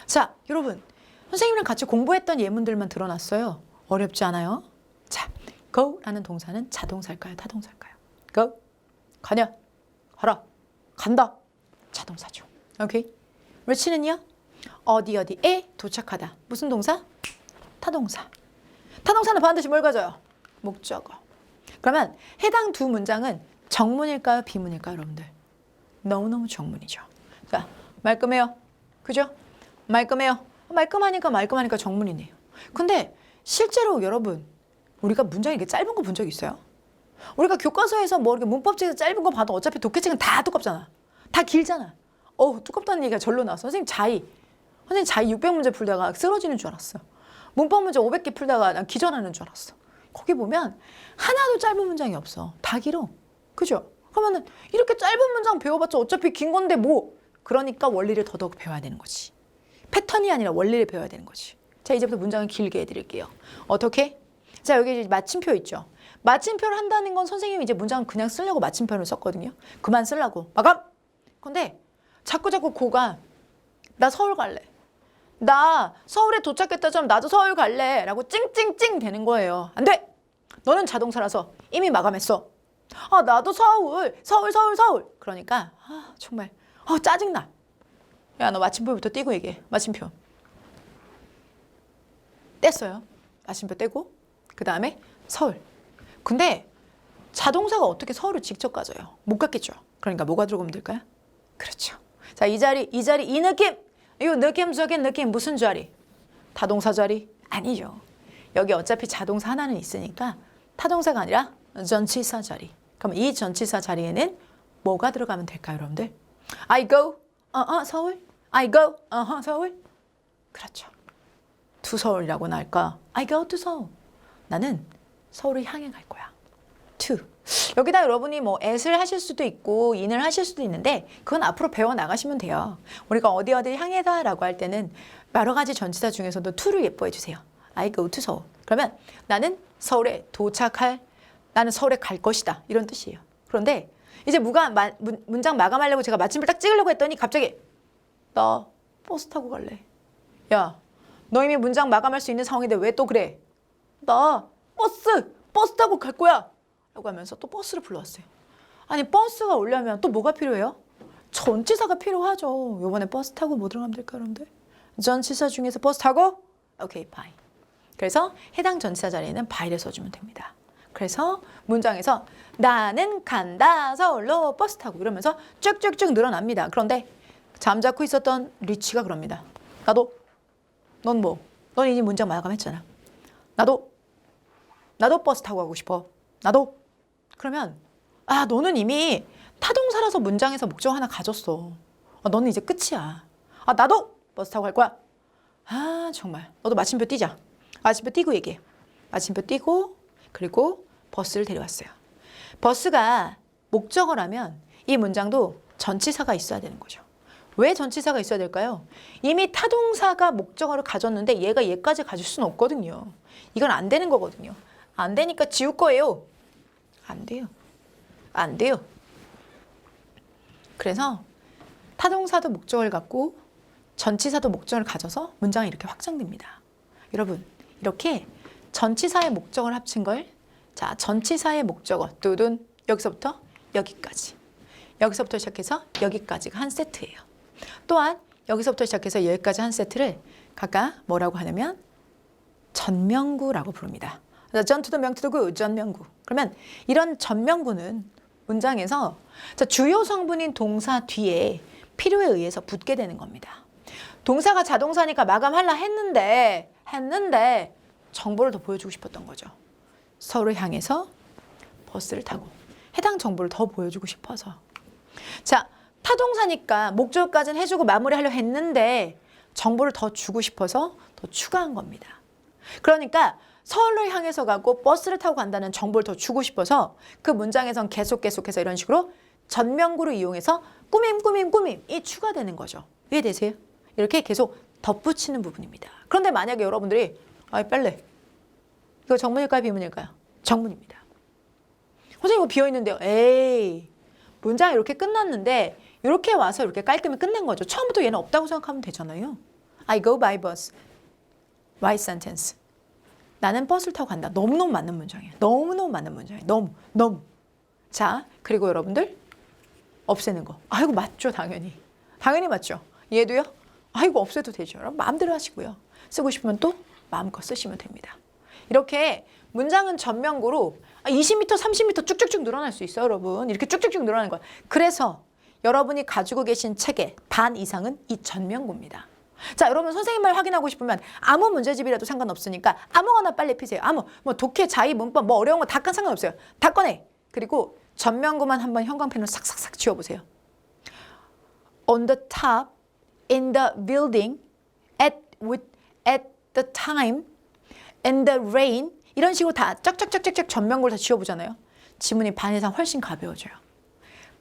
자, 여러분 선생님이랑 같이 공부했던 예문들만 드러났어요. 어렵지 않아요? 자, go라는 동사는 자동사일까요? 타동사일까요? go, 가냐, 가라, 간다. 자동사죠. 오케이. reach는요? 어디에 도착하다. 무슨 동사? 타동사. 타동사는 반드시 뭘 가져요? 목적어. 그러면 해당 두 문장은 정문일까요? 비문일까요? 여러분들? 너무너무 정문이죠. 자, 말끔해요. 그죠? 말끔해요. 말끔하니까 정문이네요. 근데 실제로 여러분 우리가 문장이 이렇게 짧은 거 본 적 있어요? 우리가 교과서에서 뭐 이렇게 문법책에서 짧은 거 봐도 어차피 독해책은 다 두껍잖아. 다 길잖아. 두껍다는 얘기가 절로 나왔어. 선생님 자의 600문제 풀다가 쓰러지는 줄 알았어. 문법 문제 500개 풀다가 난 기절하는 줄 알았어. 거기 보면 하나도 짧은 문장이 없어. 다 길어. 그죠? 그러면은 이렇게 짧은 문장 배워봤자 어차피 긴 건데 뭐. 그러니까 원리를 더더욱 배워야 되는 거지. 패턴이 아니라 원리를 배워야 되는 거지. 자, 이제부터 문장을 길게 해드릴게요. 어떻게? 자, 여기 이제 마침표 있죠. 마침표를 한다는 건 선생님이 이제 문장을 그냥 쓰려고 마침표를 썼거든요. 그만 쓰려고. 마감! 근데 자꾸 고가 나 서울 갈래. 나 서울에 도착했다처럼 나도 서울 갈래. 라고 찡찡찡 되는 거예요. 안 돼! 너는 자동사라서 이미 마감했어. 나도 서울. 그러니까 정말 짜증나. 야, 너 마침표부터 띄고 얘기해. 마침표. 뗐어요. 마침표 떼고 그 다음에 서울. 근데 자동사가 어떻게 서울을 직접 가져요? 못 갔겠죠. 그러니까 뭐가 들어가면 될까요? 그렇죠. 자, 이 자리, 이 느낌. 이 느낌적인 느낌 무슨 자리? 타동사 자리? 아니죠. 여기 어차피 자동사 하나는 있으니까 타동사가 아니라 전치사 자리. 그럼 이 전치사 자리에는 뭐가 들어가면 될까요, 여러분들? I go, 서울. I go, 서울. 그렇죠. to 서울이라고나 할까? I go to 서울. 나는 서울을 향해 갈 거야. to. 여기다 여러분이 뭐 at을 하실 수도 있고 in을 하실 수도 있는데 그건 앞으로 배워 나가시면 돼요. 우리가 어디를 향해다 라고 할 때는 여러 가지 전치사 중에서도 to를 예뻐해 주세요. I go to 서울. 그러면 나는 서울에 도착할, 나는 서울에 갈 것이다. 이런 뜻이에요. 그런데 이제 문장 마감하려고 제가 마침을 딱 찍으려고 했더니 갑자기 나 버스 타고 갈래. 야, 너 이미 문장 마감할 수 있는 상황인데 왜 또 그래? 나 버스 타고 갈 거야. 라고 하면서 또 버스를 불러왔어요. 아니, 버스가 오려면 또 뭐가 필요해요? 전치사가 필요하죠. 요번에 버스 타고 뭐 들어가면 될까요, 여러분들? 전치사 중에서 버스 타고? 오케이, 바이. 그래서 해당 전치사 자리에는 바이를 써주면 됩니다. 그래서 문장에서 나는 간다 서울로 버스 타고 이러면서 쭉쭉쭉 늘어납니다. 그런데 잠자코 있었던 리치가 그럽니다. 나도. 넌 뭐? 넌 이미 문장 마감했잖아. 나도 버스 타고 가고 싶어. 나도. 그러면 너는 이미 타동사라서 문장에서 목적 하나 가졌어. 너는 이제 끝이야. 나도 버스 타고 갈 거야. 정말. 너도 마침표 띄자. 마침표 띄고 얘기해. 마침표 띄고 그리고 버스를 데려왔어요. 버스가 목적어라면 이 문장도 전치사가 있어야 되는 거죠. 왜 전치사가 있어야 될까요? 이미 타동사가 목적어를 가졌는데 얘까지 가질 수는 없거든요. 이건 안 되는 거거든요. 안 되니까 지울 거예요. 안 돼요. 그래서 타동사도 목적어를 갖고 전치사도 목적어를 가져서 문장이 이렇게 확장됩니다. 여러분, 이렇게 전치사의 목적어를 합친 걸, 자, 전치사의 목적어, 뚜둔, 여기서부터 여기까지. 여기서부터 시작해서 여기까지가 한 세트예요. 또한 여기서부터 시작해서 여기까지 한 세트를 각각 뭐라고 하냐면 전명구라고 부릅니다. 전투도 명투도 구, 전명구. 그러면 이런 전명구는 문장에서 자, 주요 성분인 동사 뒤에 필요에 의해서 붙게 되는 겁니다. 동사가 자동사니까 마감하려 했는데 정보를 더 보여주고 싶었던 거죠. 서울을 향해서 버스를 타고 해당 정보를 더 보여주고 싶어서. 자, 타동사니까 목적까지는 해주고 마무리하려 했는데 정보를 더 주고 싶어서 더 추가한 겁니다. 그러니까 서울을 향해서 가고 버스를 타고 간다는 정보를 더 주고 싶어서 그 문장에선 계속해서 이런 식으로 전명구를 이용해서 꾸밈이 추가되는 거죠. 이해되세요? 이렇게 계속 덧붙이는 부분입니다. 그런데 만약에 여러분들이 빨래 이거 정문일까요? 비문일까요? 정문입니다. 선생님 이거 비어있는데요. 에이, 문장이 이렇게 끝났는데 이렇게 와서 이렇게 깔끔히 끝낸 거죠. 처음부터 얘는 없다고 생각하면 되잖아요. I go by bus. Right sentence. 나는 버스를 타고 간다. 너무너무 맞는 문장이에요. 너무너무 맞는 문장이에요. 너무. 자, 그리고 여러분들 없애는 거. 아이고 맞죠, 당연히. 당연히 맞죠. 얘도요. 아이고 없애도 되죠. 여러분 마음대로 하시고요. 쓰고 싶으면 또 마음껏 쓰시면 됩니다. 이렇게 문장은 전명구로 20m, 30m 쭉쭉쭉 늘어날 수 있어요, 여러분. 이렇게 쭉쭉쭉 늘어나는 거예요. 그래서 여러분이 가지고 계신 책의 반 이상은 이 전명구입니다. 자, 여러분 선생님 말 확인하고 싶으면 아무 문제집이라도 상관없으니까 아무거나 빨리 피세요. 뭐 독해, 자의, 문법, 뭐 어려운 거 다 상관없어요. 다 꺼내. 그리고 전명구만 한번 형광펜으로 싹싹싹 지워보세요. On the top, in the building, at the time, in the rain 이런 식으로 다 쫙쫙쫙쫙 전명구를 다 지워보잖아요. 지문이 반 이상 훨씬 가벼워져요.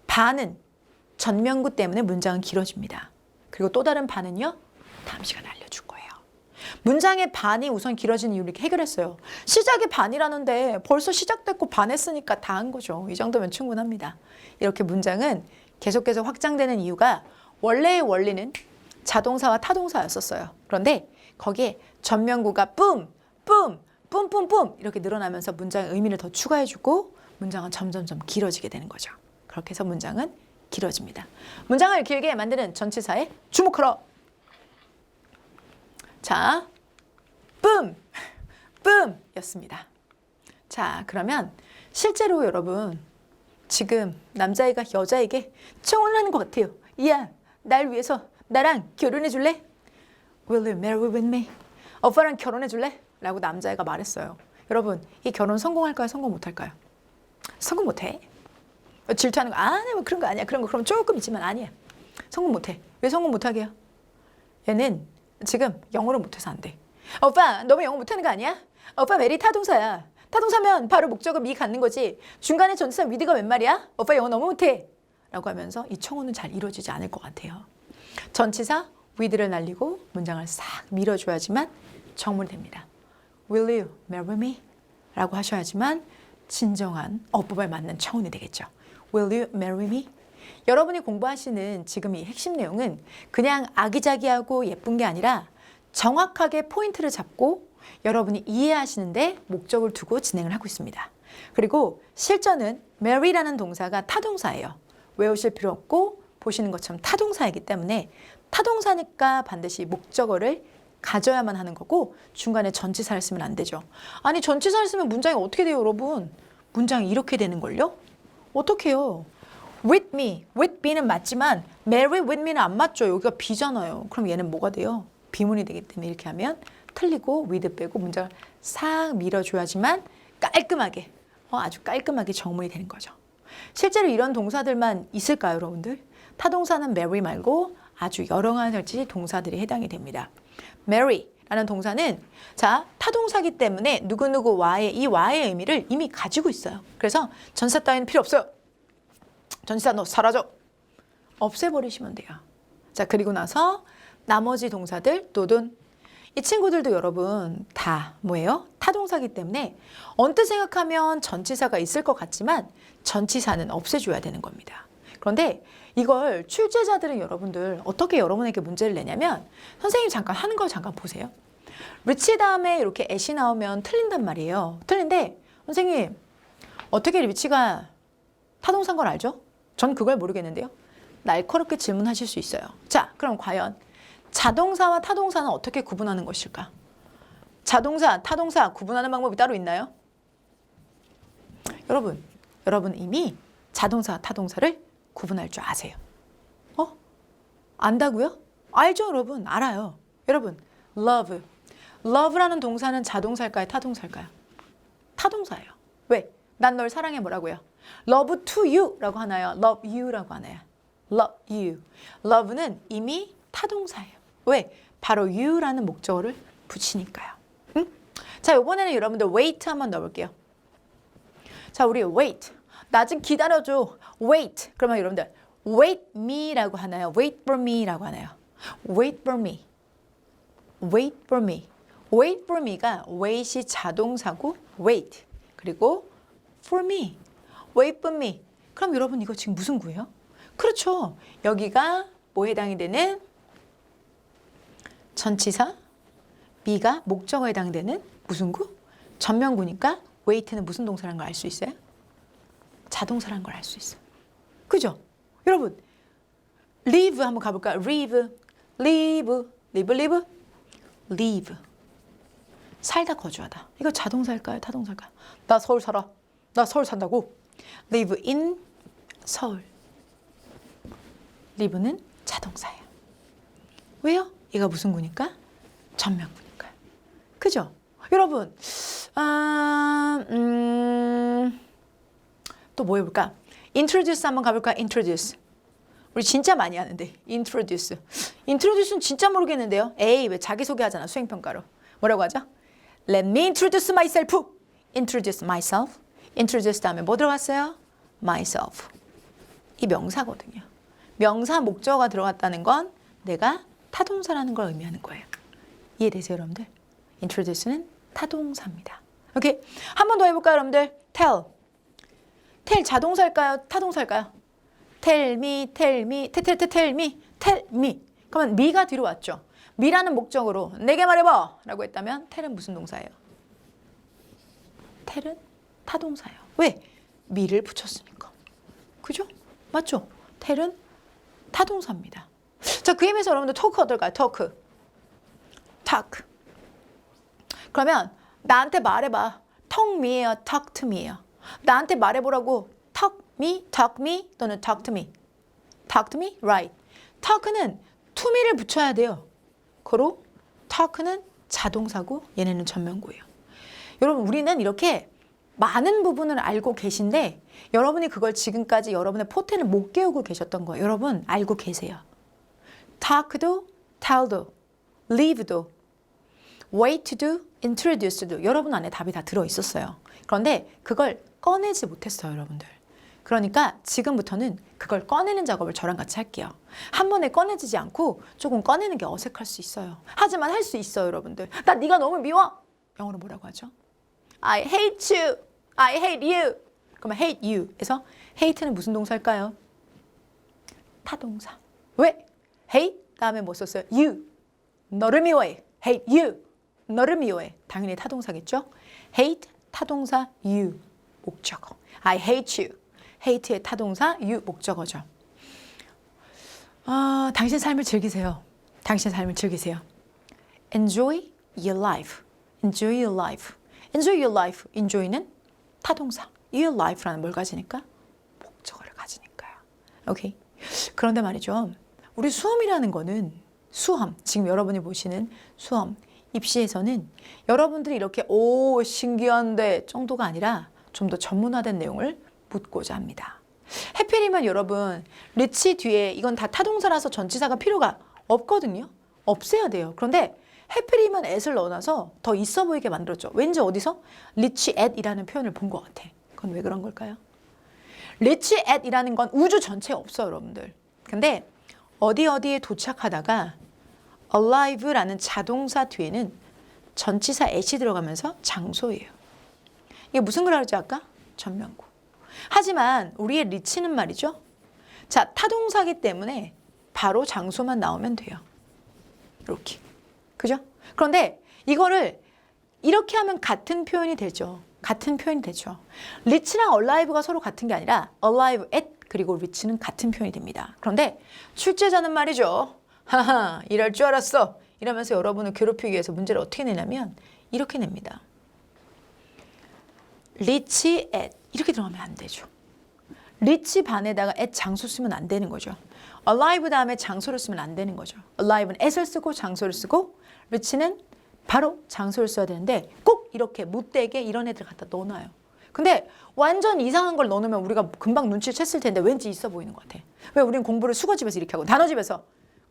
반은 전명구 때문에 문장은 길어집니다. 그리고 또 다른 반은요. 다음 시간에 알려줄 거예요. 문장의 반이 우선 길어지는 이유를 이렇게 해결했어요. 시작이 반이라는데 벌써 시작됐고 반했으니까 다 한 거죠. 이 정도면 충분합니다. 이렇게 문장은 계속해서 확장되는 이유가 원래의 원리는 자동사와 타동사였었어요. 그런데 거기에 전명구가 뿜 이렇게 늘어나면서 문장의 의미를 더 추가해주고 문장은 점점점 길어지게 되는 거죠. 그렇게 해서 문장은 길어집니다. 문장을 길게 만드는 전치사에 주목하라. 자, 였습니다. 자, 그러면 실제로 여러분 지금 남자애가 여자에게 청혼을 하는 것 같아요. 이야, 날 위해서 나랑 결혼해 줄래? Will you marry with me? 오빠랑 결혼해 줄래? 라고 남자애가 말했어요. 여러분, 이 결혼 성공할까요? 성공 못할까요? 성공 못해. 질투하는 거, 뭐 그런 거 아니야. 그런 거 그럼 조금 있지만 아니야. 성공 못해. 왜 성공 못하게요? 얘는 지금 영어를 못해서 안 돼. 오빠, 너무 영어 못하는 거 아니야? 오빠 메리 타동사야. 타동사면 바로 목적어 미 갖는 거지. 중간에 전치사 위드가 웬 말이야? 오빠 영어 너무 못해. 라고 하면서 이 청혼은 잘 이루어지지 않을 것 같아요. 전치사 with를 날리고 문장을 싹 밀어줘야지만 정문이 됩니다. Will you marry me? 라고 하셔야지만 진정한 어법에 맞는 청혼이 되겠죠. Will you marry me? 여러분이 공부하시는 지금 이 핵심 내용은 그냥 아기자기하고 예쁜 게 아니라 정확하게 포인트를 잡고 여러분이 이해하시는데 목적을 두고 진행을 하고 있습니다. 그리고 실전은 marry라는 동사가 타동사예요. 외우실 필요 없고 보시는 것처럼 타동사이기 때문에 타동사니까 반드시 목적어를 가져야만 하는 거고 중간에 전치사를 쓰면 안 되죠. 아니 전치사를 쓰면 문장이 어떻게 돼요, 여러분? 문장이 이렇게 되는걸요? 어떡해요? with me, with be는 맞지만 marry with me는 안 맞죠. 여기가 be잖아요. 그럼 얘는 뭐가 돼요? 비문이 되기 때문에 이렇게 하면 틀리고 with 빼고 문장을 싹 밀어줘야지만 깔끔하게 아주 깔끔하게 정문이 되는 거죠. 실제로 이런 동사들만 있을까요, 여러분들? 타동사는 marry 말고 아주 여러 가지 동사들이 해당이 됩니다. marry라는 동사는 자 타동사기 때문에 누구누구와의 이 와의 의미를 이미 가지고 있어요. 그래서 전치사 따위는 필요 없어요. 전치사 너 사라져. 없애버리시면 돼요. 자 그리고 나서 나머지 동사들 또는 이 친구들도 여러분 다 뭐예요? 타동사기 때문에 언뜻 생각하면 전치사가 있을 것 같지만 전치사는 없애줘야 되는 겁니다. 그런데 이걸 출제자들은 여러분들 어떻게 여러분에게 문제를 내냐면 선생님 잠깐 하는 걸 잠깐 보세요. 리치 다음에 이렇게 at이 나오면 틀린단 말이에요. 틀린데 선생님 어떻게 리치가 타동사인 걸 알죠? 전 그걸 모르겠는데요. 날카롭게 질문하실 수 있어요. 자 그럼 과연 자동사와 타동사는 어떻게 구분하는 것일까? 자동사, 타동사 구분하는 방법이 따로 있나요? 여러분 이미 자동사, 타동사를 구분할 줄 아세요? 안다고요? 알죠, 여러분? 알아요. 여러분, love. love라는 동사는 자동사일까요? 타동사일까요? 타동사예요. 왜? 난 널 사랑해 뭐라고요? love to you 라고 하나요? love you 라고 하나요? love you. love는 이미 타동사예요. 왜? 바로 you라는 목적어를 붙이니까요. 응? 자, 이번에는 여러분들 wait 한번 넣어볼게요. 자, 우리 wait. 나 좀 기다려줘. wait. 그러면 여러분들 wait me라고 하나요? wait for me라고 하나요? wait for me. wait for me. wait for me가 wait이 자동사고 wait. 그리고 for me. wait for me. 그럼 여러분 이거 지금 무슨 구예요? 그렇죠. 여기가 뭐 해당이 되는? 전치사. me가 목적어에 해당되는 무슨 구? 전면구니까 wait는 무슨 동사라는 걸 알 수 있어요? 자동사라는 걸 알 수 있어요. 그죠? 여러분, live 한번 가볼까요? live, live, live, live, live. 살다, 거주하다. 이거 자동사일까요? 타동사일까요? 나 서울 살아. 나 서울 산다고. live in 서울. live는 자동사예요. 왜요? 얘가 무슨 구니까? 전면구니까요. 그죠? 여러분, 또 뭐 해볼까? introduce 한번 가볼까? introduce. 우리 진짜 많이 하는데 introduce. introduce는 진짜 모르겠는데요. 에이, 왜 자기소개하잖아, 수행평가로. 뭐라고 하죠? Let me introduce myself. introduce myself. introduce 다음에 뭐 들어갔어요? myself. 이 명사거든요. 명사 목적어가 들어갔다는 건 내가 타동사라는 걸 의미하는 거예요. 이해되세요, 여러분들? introduce는 타동사입니다. 오케이. 한 번 더 해볼까요, 여러분들? tell. tell 자동사일까요? 타동사일까요? tell me, tell me, tell me, tell me. 그러면 me가 뒤로 왔죠. me라는 목적으로 내게 말해봐 라고 했다면 tell은 무슨 동사예요? tell은 타동사예요. 왜? me를 붙였으니까. 그죠? 맞죠? tell은 타동사입니다. 자, 그 의미에서 여러분들 talk 어떨까요? talk. talk. 그러면 나한테 말해봐. talk me예요? talk to me예요? 나한테 말해보라고 talk me 또는 talk to me. talk to me? right. talk는 to me를 붙여야 돼요. 그로 talk는 자동사고 얘네는 전면구예요. 여러분, 우리는 이렇게 많은 부분을 알고 계신데 여러분이 그걸 지금까지 여러분의 포텐을 못 깨우고 계셨던 거예요. 여러분 알고 계세요. talk도, tell도, live도, wait도, introduce도 여러분 안에 답이 다 들어있었어요. 그런데 그걸 꺼내지 못했어요, 여러분들. 그러니까 지금부터는 그걸 꺼내는 작업을 저랑 같이 할게요. 한 번에 꺼내지지 않고 조금 꺼내는 게 어색할 수 있어요. 하지만 할 수 있어요, 여러분들. 나 네가 너무 미워. 영어로 뭐라고 하죠? I hate you. I hate you. 그러면 hate you에서 hate는 무슨 동사일까요? 타동사. 왜? hate 다음에 뭐 썼어요? you. 너를 미워해. hate you. 너를 미워해. 당연히 타동사겠죠? hate 타동사 you 목적어. I hate you. hate의 타동사 you 목적어죠. 당신 삶을 즐기세요. 당신 삶을 즐기세요. Enjoy your life. Enjoy your life. Enjoy your life. Enjoy는 타동사. Your life라는 뭘 가지니까? 목적어를 가지니까요. 오케이. 그런데 말이죠. 우리 수험이라는 거는 수험. 지금 여러분이 보시는 수험. 입시에서는 여러분들이 이렇게 오 신기한데 정도가 아니라 좀 더 전문화된 내용을 묻고자 합니다. 해필이면 여러분 리치 뒤에 이건 다 타동사라서 전치사가 필요가 없거든요. 없애야 돼요. 그런데 해필이면 at을 넣어놔서 더 있어 보이게 만들었죠. 왠지 어디서 리치 at이라는 표현을 본 것 같아. 그건 왜 그런 걸까요? 리치 at이라는 건 우주 전체에 없어요, 여러분들. 근데 어디에 도착하다가 arrive라는 자동사 뒤에는 전치사 at이 들어가면서 장소예요. 이게 무슨 거라 그러지 아까? 전면구. 하지만 우리의 리치는 말이죠. 자, 타동사기 때문에 바로 장소만 나오면 돼요. 이렇게. 그죠? 그런데 이거를 이렇게 하면 같은 표현이 되죠. 같은 표현이 되죠. 리치랑 alive가 서로 같은 게 아니라 alive at 그리고 리치는 같은 표현이 됩니다. 그런데 출제자는 말이죠. 하하, 이럴 줄 알았어. 이러면서 여러분을 괴롭히기 위해서 문제를 어떻게 내냐면 이렇게 냅니다. 리치 at 이렇게 들어가면 안 되죠. 리치 반에다가 at 장소 쓰면 안 되는 거죠. alive 다음에 장소를 쓰면 안 되는 거죠. alive는 at을 쓰고 장소를 쓰고 리치는 바로 장소를 써야 되는데 꼭 이렇게 못되게 이런 애들 갖다 넣어놔요. 근데 완전 이상한 걸 넣어놓으면 우리가 금방 눈치챘을 텐데 왠지 있어 보이는 것 같아. 왜 우리는 공부를 수거집에서 이렇게 하고 단어집에서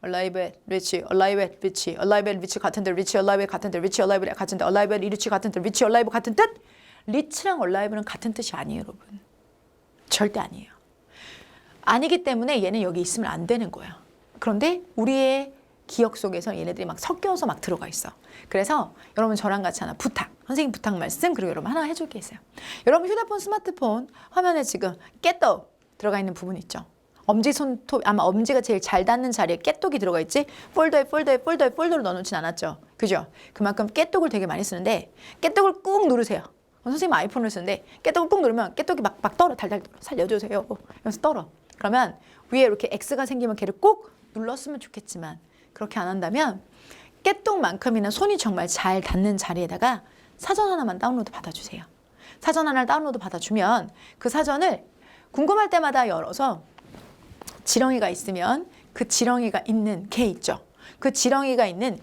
alive at rich, alive at rich, alive at rich 같은데 rich, alive at 같은데 rich, alive at 같은데 alive at rich 같은데 rich, alive 같은 뜻? 리치랑 alive는 같은 뜻이 아니에요, 여러분. 절대 아니에요. 아니기 때문에 얘는 여기 있으면 안 되는 거야. 그런데 우리의 기억 속에서 얘네들이 막 섞여서 막 들어가 있어. 그래서 여러분 저랑 같이 하나 부탁, 선생님 부탁 말씀, 그리고 여러분 하나 해줄 게 있어요. 여러분 휴대폰, 스마트폰 화면에 지금 깨똑 들어가 있는 부분 있죠. 엄지 손톱, 아마 엄지가 제일 잘 닿는 자리에 깨똑이 들어가 있지. 폴더를 넣어놓진 않았죠. 그죠? 그만큼 깨똑을 되게 많이 쓰는데 깨똑을 꾹 누르세요. 선생님 아이폰을 쓰는데 깨똑을 꾹 누르면 깨똑이 막 떨어, 달달 떨어. 살려주세요. 이러면서 떨어. 그러면 위에 이렇게 X가 생기면 걔를 꼭 눌렀으면 좋겠지만 그렇게 안 한다면 깨똑만큼이나 손이 정말 잘 닿는 자리에다가 사전 하나만 다운로드 받아주세요. 사전 하나를 다운로드 받아주면 그 사전을 궁금할 때마다 열어서 지렁이가 있으면 그 지렁이가 있는 개 있죠. 그 지렁이가 있는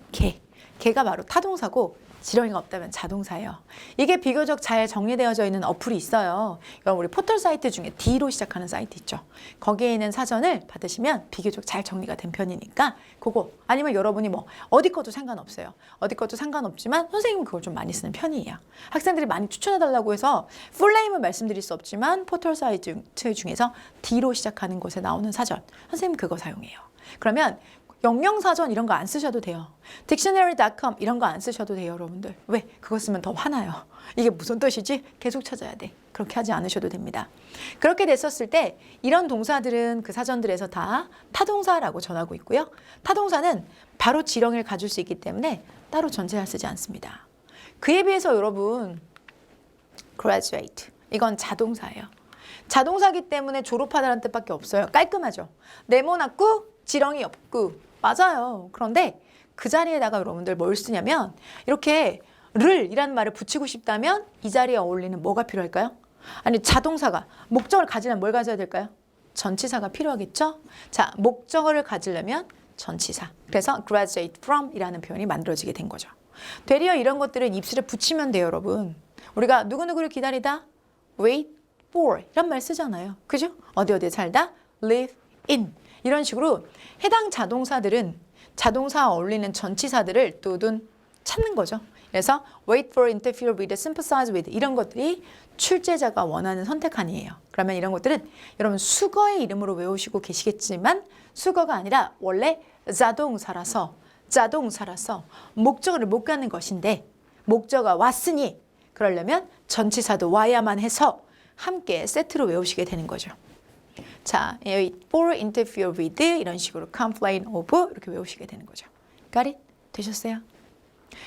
개가 바로 타동사고 지렁이가 없다면 자동사예요. 이게 비교적 잘 정리되어져 있는 어플이 있어요. 여러분 우리 포털 사이트 중에 D로 시작하는 사이트 있죠. 거기에 있는 사전을 받으시면 비교적 잘 정리가 된 편이니까 그거 아니면 여러분이 뭐 어디 것도 상관없어요. 어디 것도 상관없지만 선생님은 그걸 좀 많이 쓰는 편이에요. 학생들이 많이 추천해달라고 해서 풀네임은 말씀드릴 수 없지만 포털 사이트 중에서 D로 시작하는 곳에 나오는 사전 선생님 그거 사용해요. 그러면 영영사전 이런 거 안 쓰셔도 돼요. dictionary.com 이런 거 안 쓰셔도 돼요, 여러분들. 왜? 그거 쓰면 더 화나요. 이게 무슨 뜻이지? 계속 찾아야 돼. 그렇게 하지 않으셔도 됩니다. 그렇게 됐었을 때 이런 동사들은 그 사전들에서 다 타동사라고 전하고 있고요. 타동사는 바로 지렁이를 가질 수 있기 때문에 따로 전체를 쓰지 않습니다. 그에 비해서 여러분 graduate 이건 자동사예요. 자동사기 때문에 졸업하다는 뜻밖에 없어요. 깔끔하죠. 네모났고 지렁이 없고 맞아요. 그런데 그 자리에다가 여러분들 뭘 쓰냐면 이렇게 를이라는 말을 붙이고 싶다면 이 자리에 어울리는 뭐가 필요할까요? 아니 자동사가 목적을 가지려면 뭘 가져야 될까요? 전치사가 필요하겠죠? 자, 목적어를 가지려면 전치사. 그래서 graduate from 이라는 표현이 만들어지게 된 거죠. 되려 이런 것들은 입술에 붙이면 돼요, 여러분. 우리가 누구누구를 기다리다 wait for 이런 말 쓰잖아요. 그죠? 어디에 살다 live in 이런 식으로 해당 자동사들은 자동사와 어울리는 전치사들을 뚜둔 찾는 거죠. 그래서 wait for, interfere with, sympathize with 이런 것들이 출제자가 원하는 선택안이에요. 그러면 이런 것들은 여러분 수거의 이름으로 외우시고 계시겠지만 수거가 아니라 원래 자동사라서 목적어를 못 갖는 것인데 목적어가 왔으니 그러려면 전치사도 와야만 해서 함께 세트로 외우시게 되는 거죠. 자, for, interfere with 이런 식으로 complain of 이렇게 외우시게 되는 거죠. Got it? 되셨어요?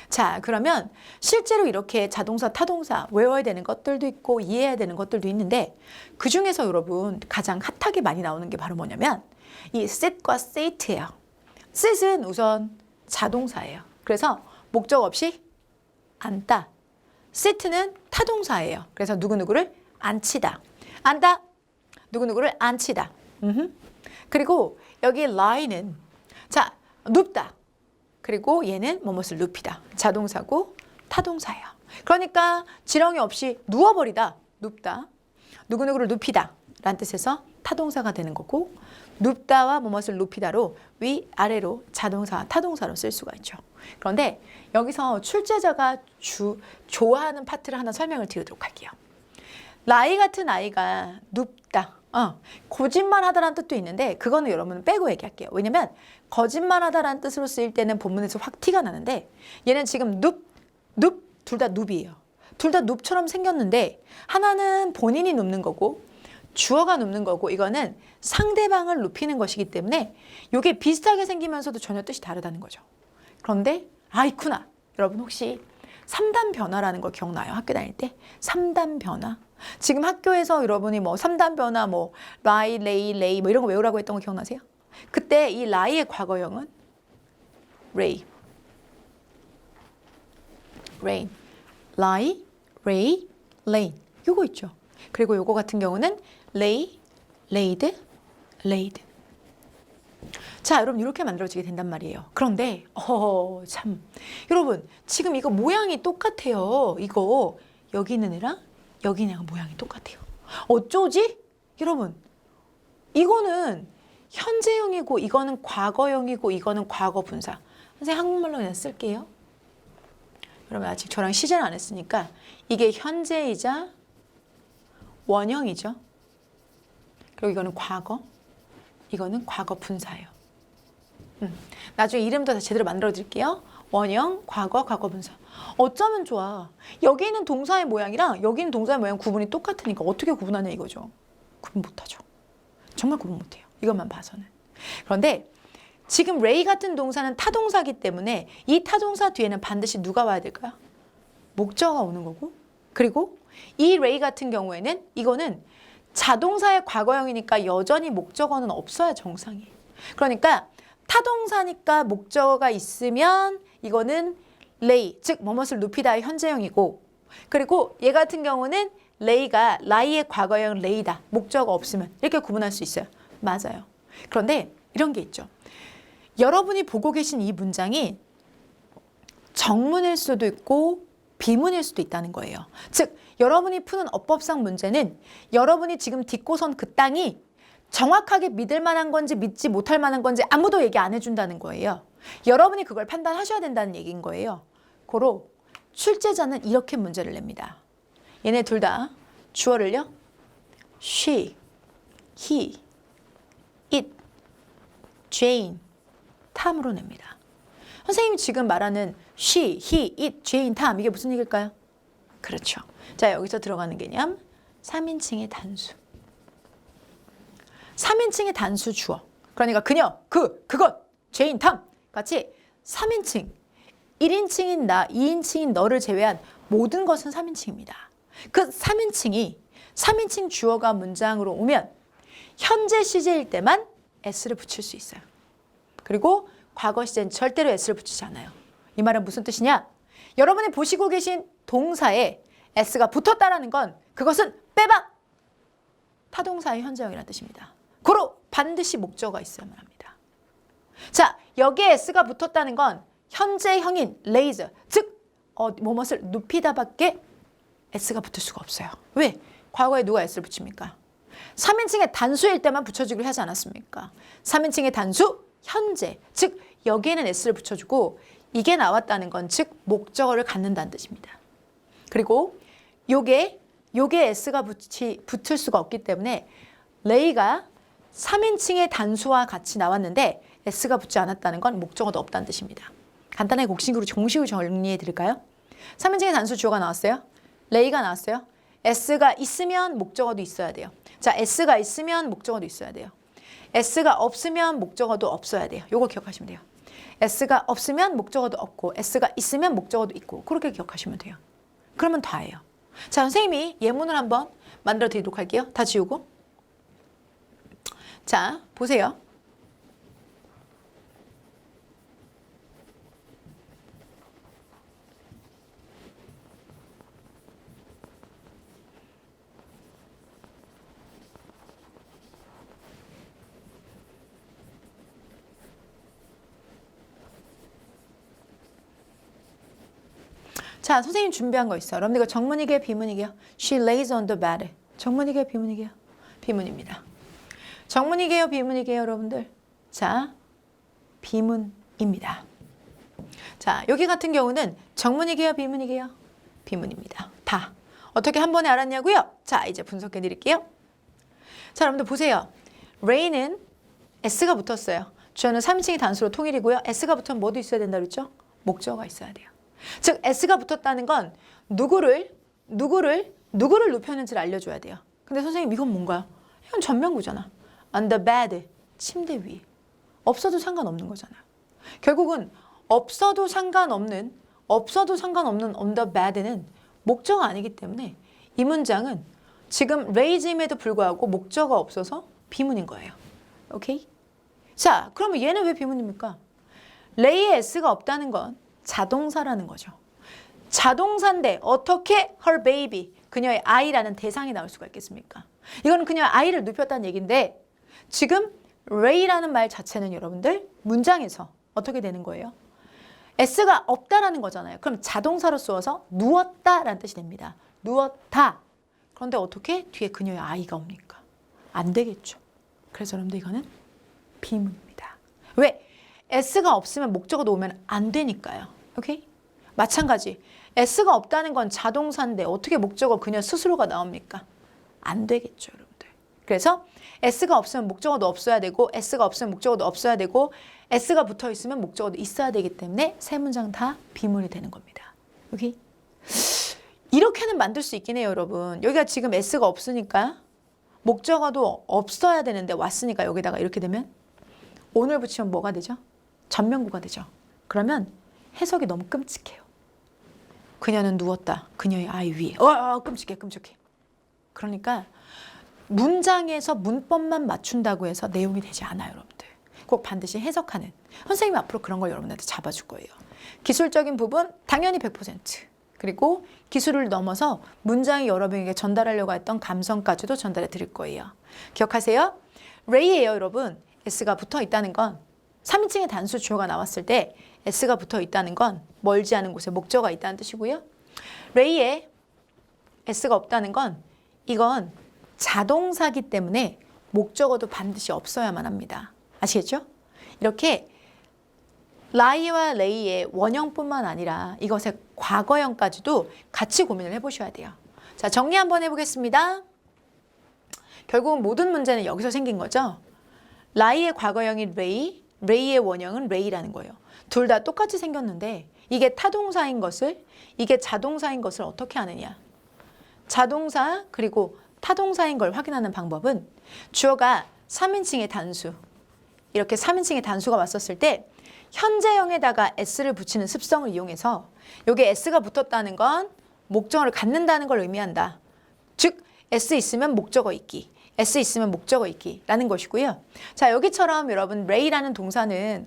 자, 그러면 실제로 이렇게 자동사, 타동사 외워야 되는 것들도 있고 이해해야 되는 것들도 있는데 그 중에서 여러분 가장 핫하게 많이 나오는 게 바로 뭐냐면 이 sit과 sit예요. sit은 우선 자동사예요. 그래서 목적 없이 앉다. sit는 타동사예요. 그래서 누구누구를 앉히다. 앉다. 누구누구를 앉히다. 그리고 여기 lie는 자 눕다. 그리고 얘는 무엇을 눕히다. 자동사고 타동사예요. 그러니까 지렁이 없이 누워버리다. 눕다. 누구누구를 눕히다. 라는 뜻에서 타동사가 되는 거고 눕다와 무엇을 눕히다로 위아래로 자동사, 타동사로 쓸 수가 있죠. 그런데 여기서 출제자가 좋아하는 파트를 하나 설명을 드리도록 할게요. lie 같은 아이가 눕다. 거짓말하다라는 뜻도 있는데 그거는 여러분 빼고 얘기할게요. 왜냐면 거짓말하다라는 뜻으로 쓰일 때는 본문에서 확 티가 나는데 얘는 지금 둘 다 눕이에요. 둘 다 눕처럼 생겼는데 하나는 본인이 눕는 거고 주어가 눕는 거고 이거는 상대방을 눕히는 것이기 때문에 이게 비슷하게 생기면서도 전혀 뜻이 다르다는 거죠. 그런데 있구나. 여러분 혹시 3단 변화라는 거 기억나요? 학교 다닐 때? 3단 변화. 지금 학교에서 여러분이 뭐 3단 변화, 뭐 lie, lay 뭐 이런 거 외우라고 했던 거 기억나세요? 그때 이 lie의 과거형은 rain. lie, ray, rain. 요거 있죠. 그리고 요거 같은 경우는 lay, laid, laid. 자, 여러분 이렇게 만들어지게 된단 말이에요. 그런데 참 여러분 지금 이거 모양이 똑같아요. 이거 여기 있는 애랑 여기 있는 애가 모양이 똑같아요. 어쩌지? 여러분 이거는 현재형이고 이거는 과거형이고 이거는 과거 분사. 선생님 한국말로 그냥 쓸게요. 여러분 아직 저랑 시제는 안 했으니까 이게 현재이자 원형이죠. 그리고 이거는 과거, 이거는 과거 분사예요. 나중에 이름도 다 제대로 만들어 드릴게요. 원형, 과거, 과거 분사. 어쩌면 좋아. 여기 있는 동사의 모양이랑 여기 있는 동사의 모양 구분이 똑같으니까 어떻게 구분하냐 이거죠. 구분 못하죠. 정말 구분 못해요. 이것만 봐서는. 그런데 지금 레이 같은 동사는 타동사기 때문에 이 타동사 뒤에는 반드시 누가 와야 될까요? 목적어가 오는 거고, 그리고 이 레이 같은 경우에는 이거는 자동사의 과거형이니까 여전히 목적어는 없어야 정상이에요. 그러니까 타동사니까 목적어가 있으면 이거는 레이, 즉 뭐뭇을 눕히다의 현재형이고, 그리고 얘 같은 경우는 레이가 라이의 과거형 레이다. 목적어 없으면 이렇게 구분할 수 있어요. 맞아요. 그런데 이런 게 있죠. 여러분이 보고 계신 이 문장이 정문일 수도 있고 비문일 수도 있다는 거예요. 즉 여러분이 푸는 어법상 문제는 여러분이 지금 딛고 선 그 땅이 정확하게 믿을 만한 건지 믿지 못할 만한 건지 아무도 얘기 안 해준다는 거예요. 여러분이 그걸 판단하셔야 된다는 얘기인 거예요. 고로 출제자는 이렇게 문제를 냅니다. 얘네 둘 다 주어를요. she, he, it, Jane, 탐으로 냅니다. 선생님이 지금 말하는 she, he, it, Jane, 탐 이게 무슨 얘기일까요? 그렇죠. 자 여기서 들어가는 개념 3인칭의 단수. 3인칭의 단수 주어. 그러니까 그녀, 그것, Jane, 탐 같이 3인칭 1인칭인 나, 2인칭인 너를 제외한 모든 것은 3인칭입니다. 그 3인칭이 3인칭 주어가 문장으로 오면 현재 시제일 때만 s를 붙일 수 있어요. 그리고 과거 시제는 절대로 s를 붙이지 않아요. 이 말은 무슨 뜻이냐? 여러분이 보시고 계신 동사에 s가 붙었다라는 건 그것은 빼박! 타동사의 현재형이라는 뜻입니다. 고로 반드시 목적어가 있어야만 합니다. 자, 여기에 s가 붙었다는 건 현재형인 lays, 즉 뭐뭇을 눕히다밖에 s가 붙을 수가 없어요. 왜? 과거에 누가 s를 붙입니까? 3인칭의 단수일 때만 붙여주기로 하지 않았습니까? 3인칭의 단수, 현재, 즉 여기에는 s를 붙여주고 이게 나왔다는 건 즉 목적어를 갖는다는 뜻입니다. 그리고 요게 s가 붙을 수가 없기 때문에 레이가 3인칭의 단수와 같이 나왔는데 s가 붙지 않았다는 건 목적어도 없다는 뜻입니다. 간단하게 공식으로 정리해 드릴까요? 3인칭의 단수 주어가 나왔어요. 레이가 나왔어요. s가 있으면 목적어도 있어야 돼요. 자, s가 있으면 목적어도 있어야 돼요. s가 없으면 목적어도 없어야 돼요. 요거 기억하시면 돼요. s가 없으면 목적어도 없고 s가 있으면 목적어도 있고 그렇게 기억하시면 돼요. 그러면 다예요. 자, 선생님이 예문을 한번 만들어 드리도록 할게요. 다 지우고. 자, 보세요. 자, 선생님 준비한 거 있어요. 여러분들 이거 정문이게요, 비문이게요? She lays on the bed. 정문이게요, 비문이게요? 비문입니다. 정문이게요, 비문이게요, 여러분들? 자, 비문입니다. 자, 여기 같은 경우는 정문이게요, 비문이게요? 비문입니다. 다. 어떻게 한 번에 알았냐고요? 자, 이제 분석해 드릴게요. 자, 여러분들 보세요. Ray는 S가 붙었어요. 주어는 3인칭이 단수로 통일이고요. S가 붙으면 뭐도 있어야 된다 그랬죠? 목적어가 있어야 돼요. 즉 S가 붙었다는 건 누구를 눕혔는지를 알려줘야 돼요. 근데 선생님 이건 뭔가요? 이건 전면구잖아. On the bed, 침대 위에. 없어도 상관없는 거잖아요. 결국은 없어도 상관없는 on the bed는 목적어가 아니기 때문에 이 문장은 지금 레이즘에도 불구하고 목적어가 없어서 비문인 거예요. 오케이? 자, 그러면 얘는 왜 비문입니까? 레이에 S가 없다는 건 자동사라는 거죠. 자동사인데 어떻게 her baby, 그녀의 I라는 대상이 나올 수가 있겠습니까? 이거는 그녀의 I를 눕혔다는 얘기인데 지금 Ray라는 말 자체는 여러분들 문장에서 어떻게 되는 거예요? S가 없다라는 거잖아요. 그럼 자동사로 쓰어서 누웠다라는 뜻이 됩니다. 누웠다. 그런데 어떻게 뒤에 그녀의 I가 옵니까? 안 되겠죠. 그래서 여러분들 이거는 비문입니다. 왜? S가 없으면 목적어도 오면 안 되니까요. 오케이? 마찬가지. S가 없다는 건 자동사인데 어떻게 목적어 그녀 스스로가 나옵니까? 안 되겠죠, 여러분들. 그래서 S가 없으면 목적어도 없어야 되고 S가 없으면 목적어도 없어야 되고 S가 붙어 있으면 목적어도 있어야 되기 때문에 세 문장 다 비문이 되는 겁니다. 오케이? 이렇게는 만들 수 있긴 해요, 여러분. 여기가 지금 S가 없으니까 목적어도 없어야 되는데 왔으니까 여기다가 이렇게 되면 오늘 붙이면 뭐가 되죠? 전면구가 되죠. 그러면 해석이 너무 끔찍해요. 그녀는 누웠다. 그녀의 아이 위에. 끔찍해, 끔찍해. 그러니까 문장에서 문법만 맞춘다고 해서 내용이 되지 않아요, 여러분들. 꼭 반드시 해석하는. 선생님이 앞으로 그런 걸 여러분한테 잡아줄 거예요. 기술적인 부분 당연히 100%. 그리고 기술을 넘어서 문장이 여러분에게 전달하려고 했던 감성까지도 전달해 드릴 거예요. 기억하세요? Ray예요, 여러분. S가 붙어 있다는 건 3인칭의 단수 주어가 나왔을 때 S가 붙어 있다는 건 멀지 않은 곳에 목적어가 있다는 뜻이고요. Ray에 S가 없다는 건 이건 자동사기 때문에 목적어도 반드시 없어야만 합니다. 아시겠죠? 이렇게 lie와 lay의 원형뿐만 아니라 이것의 과거형까지도 같이 고민을 해보셔야 돼요. 자, 정리 한번 해보겠습니다. 결국은 모든 문제는 여기서 생긴 거죠. lie의 과거형이 ray, ray의 원형은 ray라는 거예요. 둘 다 똑같이 생겼는데 이게 타동사인 것을, 이게 자동사인 것을 어떻게 아느냐. 자동사 그리고 타동사인 걸 확인하는 방법은 주어가 3인칭의 단수, 이렇게 3인칭의 단수가 왔었을 때 현재형에다가 s를 붙이는 습성을 이용해서 여기에 s가 붙었다는 건 목적어를 갖는다는 걸 의미한다. 즉 s 있으면 목적어 있기, s 있으면 목적어 있기라는 것이고요. 자, 여기처럼 여러분 ray라는 동사는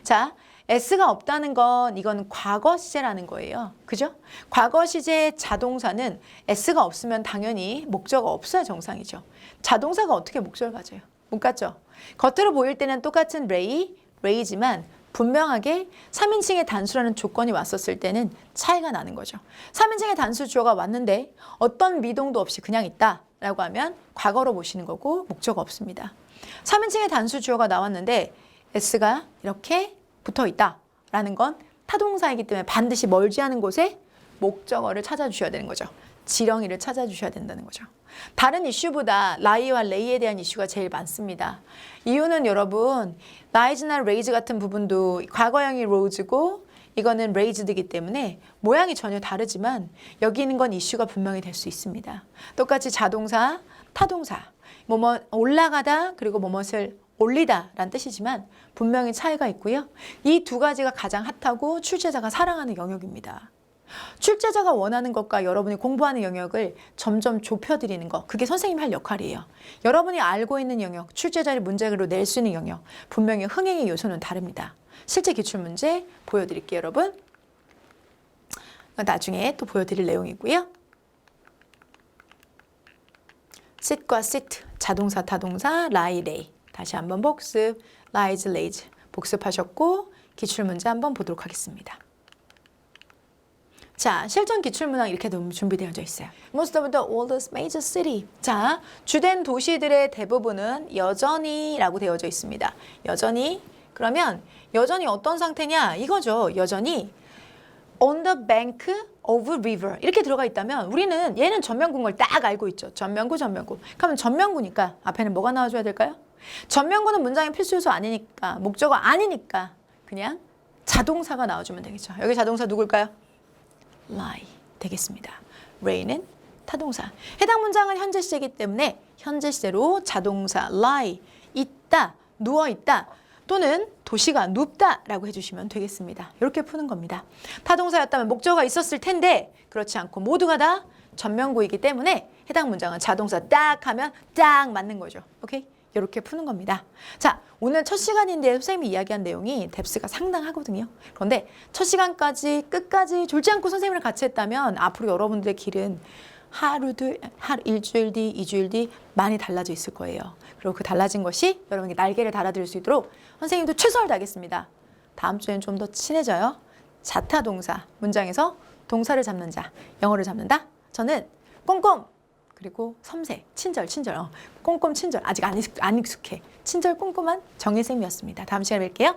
자, s가 없다는 건 이건 과거 시제라는 거예요. 그죠? 과거 시제의 자동사는 s가 없으면 당연히 목적어 없어야 정상이죠. 자동사가 어떻게 목적을 가져요? 못 갖죠? 겉으로 보일 때는 똑같은 ray지만 분명하게 3인칭의 단수라는 조건이 왔었을 때는 차이가 나는 거죠. 3인칭의 단수 주어가 왔는데 어떤 미동도 없이 그냥 있다라고 하면 과거로 보시는 거고 목적어 없습니다. 3인칭의 단수 주어가 나왔는데 s가 이렇게 붙어 있다라는 건 타동사이기 때문에 반드시 멀지 않은 곳에 목적어를 찾아주셔야 되는 거죠. 지렁이를 찾아주셔야 된다는 거죠. 다른 이슈보다 lie와 lay에 대한 이슈가 제일 많습니다. 이유는 여러분 lie나 raise 같은 부분도 과거형이 rose고 이거는 raised이기 때문에 모양이 전혀 다르지만 여기 있는 건 이슈가 분명히 될 수 있습니다. 똑같이 자동사, 타동사, 뭐뭐 올라가다 그리고 뭐뭇을 올리다 라는 뜻이지만 분명히 차이가 있고요. 이 두 가지가 가장 핫하고 출제자가 사랑하는 영역입니다. 출제자가 원하는 것과 여러분이 공부하는 영역을 점점 좁혀드리는 것, 그게 선생님이 할 역할이에요. 여러분이 알고 있는 영역, 출제자를 문제로 낼 수 있는 영역, 분명히 흥행의 요소는 다릅니다. 실제 기출문제 보여드릴게요, 여러분. 나중에 또 보여드릴 내용이고요. sit과 sit, 자동사, 타동사, lie, lay. 다시 한번 복습, lies, lays. 복습하셨고 기출문제 한번 보도록 하겠습니다. 자, 실전 기출문항 이렇게 준비되어져 있어요. Most of the oldest major city. 자, 주된 도시들의 대부분은 여전히 라고 되어져 있습니다. 여전히. 그러면 여전히 어떤 상태냐? 이거죠. 여전히 on the bank of river. 이렇게 들어가 있다면 우리는 얘는 전면구인 걸 딱 알고 있죠. 전면구. 그러면 전면구니까 앞에는 뭐가 나와줘야 될까요? 전면구는 문장의 필수 요소 아니니까, 목적어 아니니까 그냥 자동사가 나와주면 되겠죠. 여기 자동사 누굴까요? lie 되겠습니다. ray는 타동사. 해당 문장은 현재 시제이기 때문에 현재 시제로 자동사 lie, 있다, 누워있다 또는 도시가 눕다라고 해주시면 되겠습니다. 이렇게 푸는 겁니다. 타동사였다면 목적어가 있었을 텐데 그렇지 않고 모두가 다 전면구이기 때문에 해당 문장은 자동사 딱 하면 딱 맞는 거죠. 오케이? 이렇게 푸는 겁니다. 자, 오늘 첫 시간인데 선생님이 이야기한 내용이 뎁스가 상당하거든요. 그런데 첫 시간까지 끝까지 졸지 않고 선생님을 같이 했다면 앞으로 여러분들의 길은 일주일 뒤, 2주일 뒤 많이 달라져 있을 거예요. 그리고 그 달라진 것이 여러분에게 날개를 달아드릴 수 있도록 선생님도 최선을 다하겠습니다. 다음 주에는 좀 더 친해져요. 자타 동사 문장에서 동사를 잡는 자, 영어를 잡는다. 저는 꼼꼼 그리고 섬세, 친절, 꼼꼼 친절 아직 안 익숙해. 친절 꼼꼼한 정혜쌤이었습니다. 다음 시간에 뵐게요.